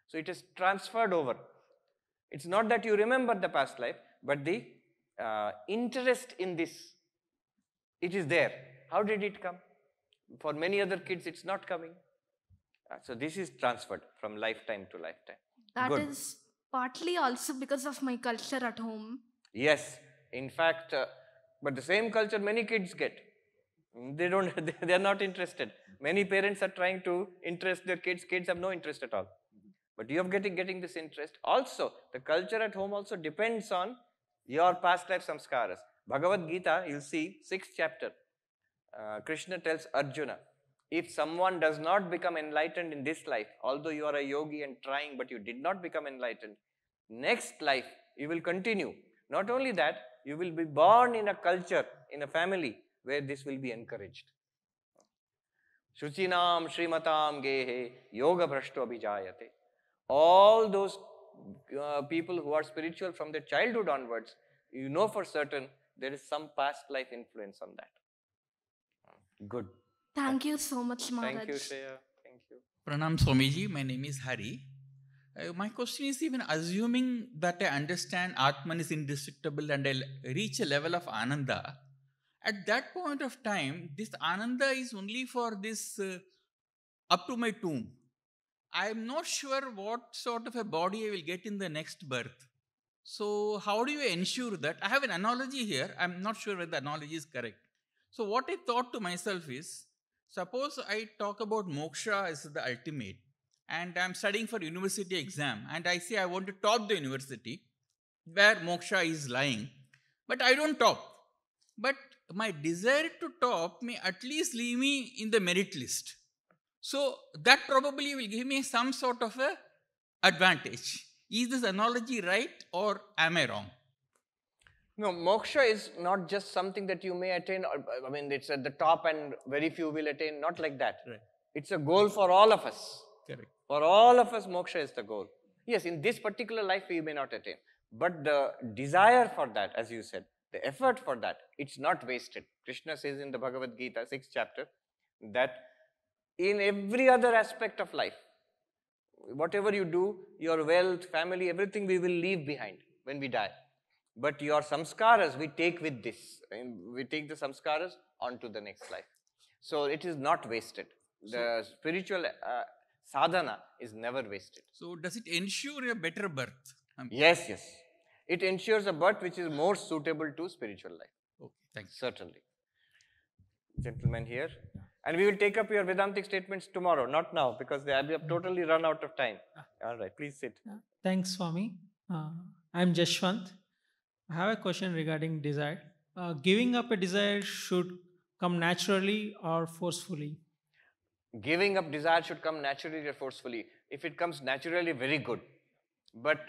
A: So it is transferred over. It's not that you remember the past life, but the interest in this, it is there. How did it come? For many other kids, it's not coming. So this is transferred from lifetime to lifetime.
M: That is partly also because of my culture at home.
A: Yes, in fact, but the same culture many kids get. They are not interested. Many parents are trying to interest their kids. Kids have no interest at all. But you are getting this interest. Also, the culture at home also depends on your past life samskaras. Bhagavad Gita, you'll see, 6th chapter. Krishna tells Arjuna, if someone does not become enlightened in this life, although you are a yogi and trying, but you did not become enlightened, next life you will continue. Not only that, you will be born in a culture, in a family where this will be encouraged. Shuchinam Srimatam Gehe Yoga Bhrashto Abhijayate. All those people who are spiritual from their childhood onwards, you know for certain there is some past life influence on that. Good.
M: Thank you so much, Maharaj.
A: Thank you, Shreya. Thank you.
N: Pranam Swamiji, my name is Hari. My question is, even assuming that I understand Atman is indestructible and I reach a level of Ananda, at that point of time, this Ananda is only for this up to my tomb. I am not sure what sort of a body I will get in the next birth. So how do you ensure that? I have an analogy here. I am not sure whether the analogy is correct. So what I thought to myself is, suppose I talk about moksha as the ultimate, and I am studying for university exam, and I say I want to top the university where moksha is lying, but I don't top. But my desire to top may at least leave me in the merit list. So that probably will give me some sort of a advantage. Is this analogy right, or am I wrong?
A: No, moksha is not just something that you may attain. I mean, it's at the top and very few will attain. Not like that.
N: Right.
A: It's a goal for all of us.
N: Correct.
A: For all of us, moksha is the goal. Yes, in this particular life, we may not attain. But the desire for that, as you said, the effort for that, it's not wasted. Krishna says in the Bhagavad Gita, 6th chapter, that in every other aspect of life, whatever you do, your wealth, family, everything we will leave behind when we die. But your samskaras, we take with this. We take the samskaras onto the next life. So it is not wasted. The spiritual sadhana is never wasted.
N: So does it ensure a better birth?
A: Yes, yes. It ensures a birth which is more suitable to spiritual life.
N: Okay, thank you.
A: Certainly. Gentleman here. And we will take up your Vedantic statements tomorrow, not now, because we have totally run out of time. All right, please sit.
O: Thanks, Swami. I'm Jashwant. I have a question regarding desire. Giving up a desire should come naturally or forcefully?
A: Giving up desire should come naturally or forcefully. If it comes naturally, very good. But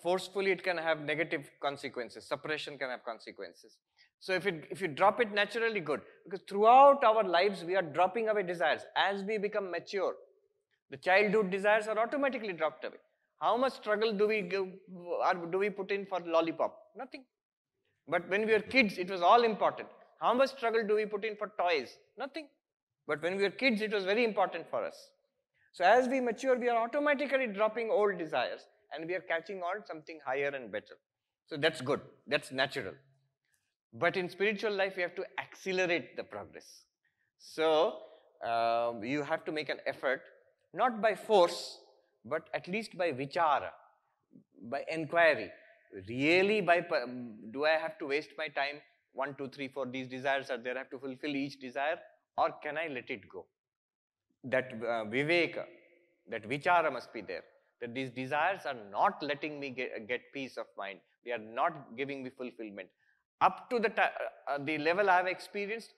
A: forcefully, it can have negative consequences. Suppression can have consequences. So if you drop it naturally, good. Because throughout our lives, we are dropping away desires. As we become mature, the childhood desires are automatically dropped away. How much struggle do we put in for lollipop? Nothing. But when we were kids, it was all important. How much struggle do we put in for toys? Nothing. But when we were kids, it was very important for us. So as we mature, we are automatically dropping old desires and we are catching on something higher and better. So that's good. That's natural. But in spiritual life, we have to accelerate the progress. So you have to make an effort, not by force, but at least by vichara, by inquiry. Really, do I have to waste my time? 1, 2, 3, 4, these desires are there. I have to fulfill each desire, or can I let it go? That viveka, that vichara must be there. That these desires are not letting me get peace of mind. They are not giving me fulfillment. Up to the level I have experienced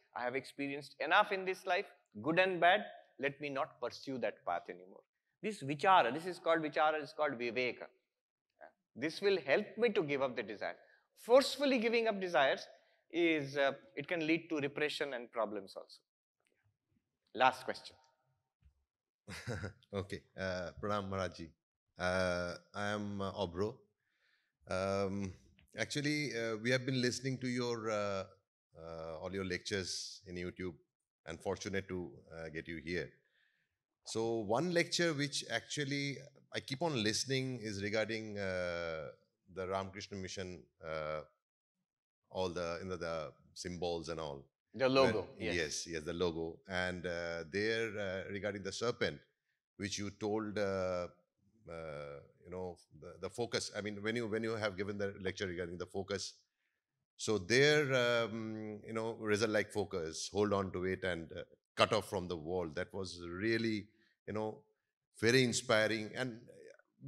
A: enough in this life, good and bad. Let me not pursue that path anymore. This vichara, this is called viveka. This will help me to give up the desire. Forcefully giving up desires is, it can lead to repression and problems also. Last question.
P: Okay, Pranam Maharajji. I am Obro. Actually, we have been listening to your all your lectures in YouTube, and fortunate to get you here. So one lecture which actually I keep on listening is regarding the Ramakrishna Mission, all the symbols and all.
A: The logo, yes.
P: Yes, the logo. And there regarding the serpent, which you told, you know, the focus. I mean, when you have given the lecture regarding the focus, so there, you know, result-like focus, hold on to it and cut off from the world. That was really, you know, very inspiring. And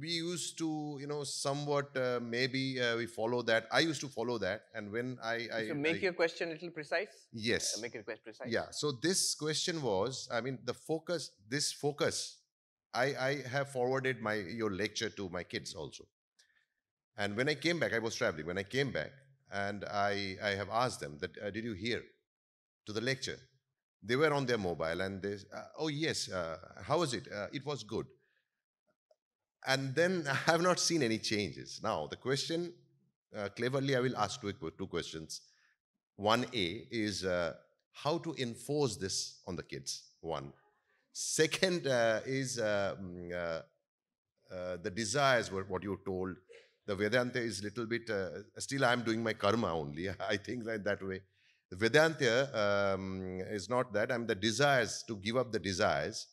P: we used to, you know, somewhat maybe we follow that. I used to follow that. And when
A: So make your question a little precise?
P: Yes.
A: Make it quite precise.
P: Yeah. So this question was, I mean, this focus, I have forwarded your lecture to my kids also. And when I came back, I was traveling. When I came back, and I have asked them that, did you hear to the lecture? They were on their mobile and they, oh yes, how was it? It was good. And then I have not seen any changes. Now the question, cleverly I will ask two questions. 1A is how to enforce this on the kids, one. Second is the desires, what you told. The Vedanta is little bit, still I am doing my karma only, I think like that way. The Vedanta is not that, the desires, to give up the desires.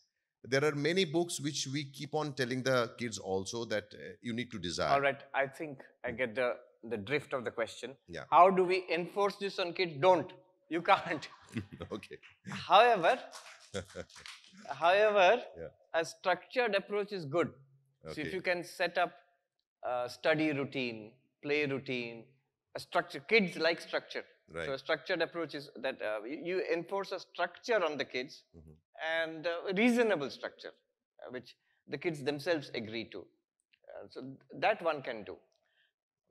P: There are many books which we keep on telling the kids also that you need to desire.
A: All right, I think I get the drift of the question.
P: Yeah.
A: How do we enforce this on kids? Don't. You can't.
P: Okay.
A: However,
P: Yeah.
A: a structured approach is good.
P: Okay.
A: So if you can set up a study routine, play routine, a structure, kids like structure.
P: Right.
A: So a structured approach is that you enforce a structure on the kids, and a reasonable structure, which the kids themselves agree to. So that one can do.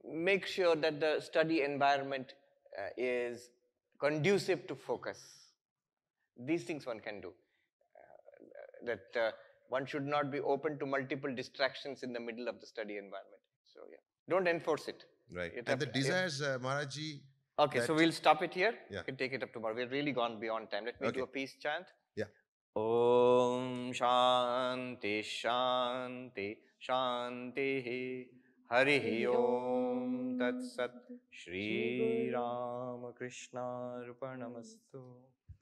A: Make sure that the study environment is conducive to focus. These things one can do. That one should not be open to multiple distractions in the middle of the study environment. So yeah, don't enforce it.
P: Right. And the desires, Maharajji.
A: Okay, so we'll stop it here.
P: Yeah.
A: We can take it up tomorrow. We've really gone beyond time. Let me do a peace chant.
P: Yeah.
A: Om Shanti Shanti Shanti Hari Om Tat Sat Shri Ramakrishna Arpanamastu.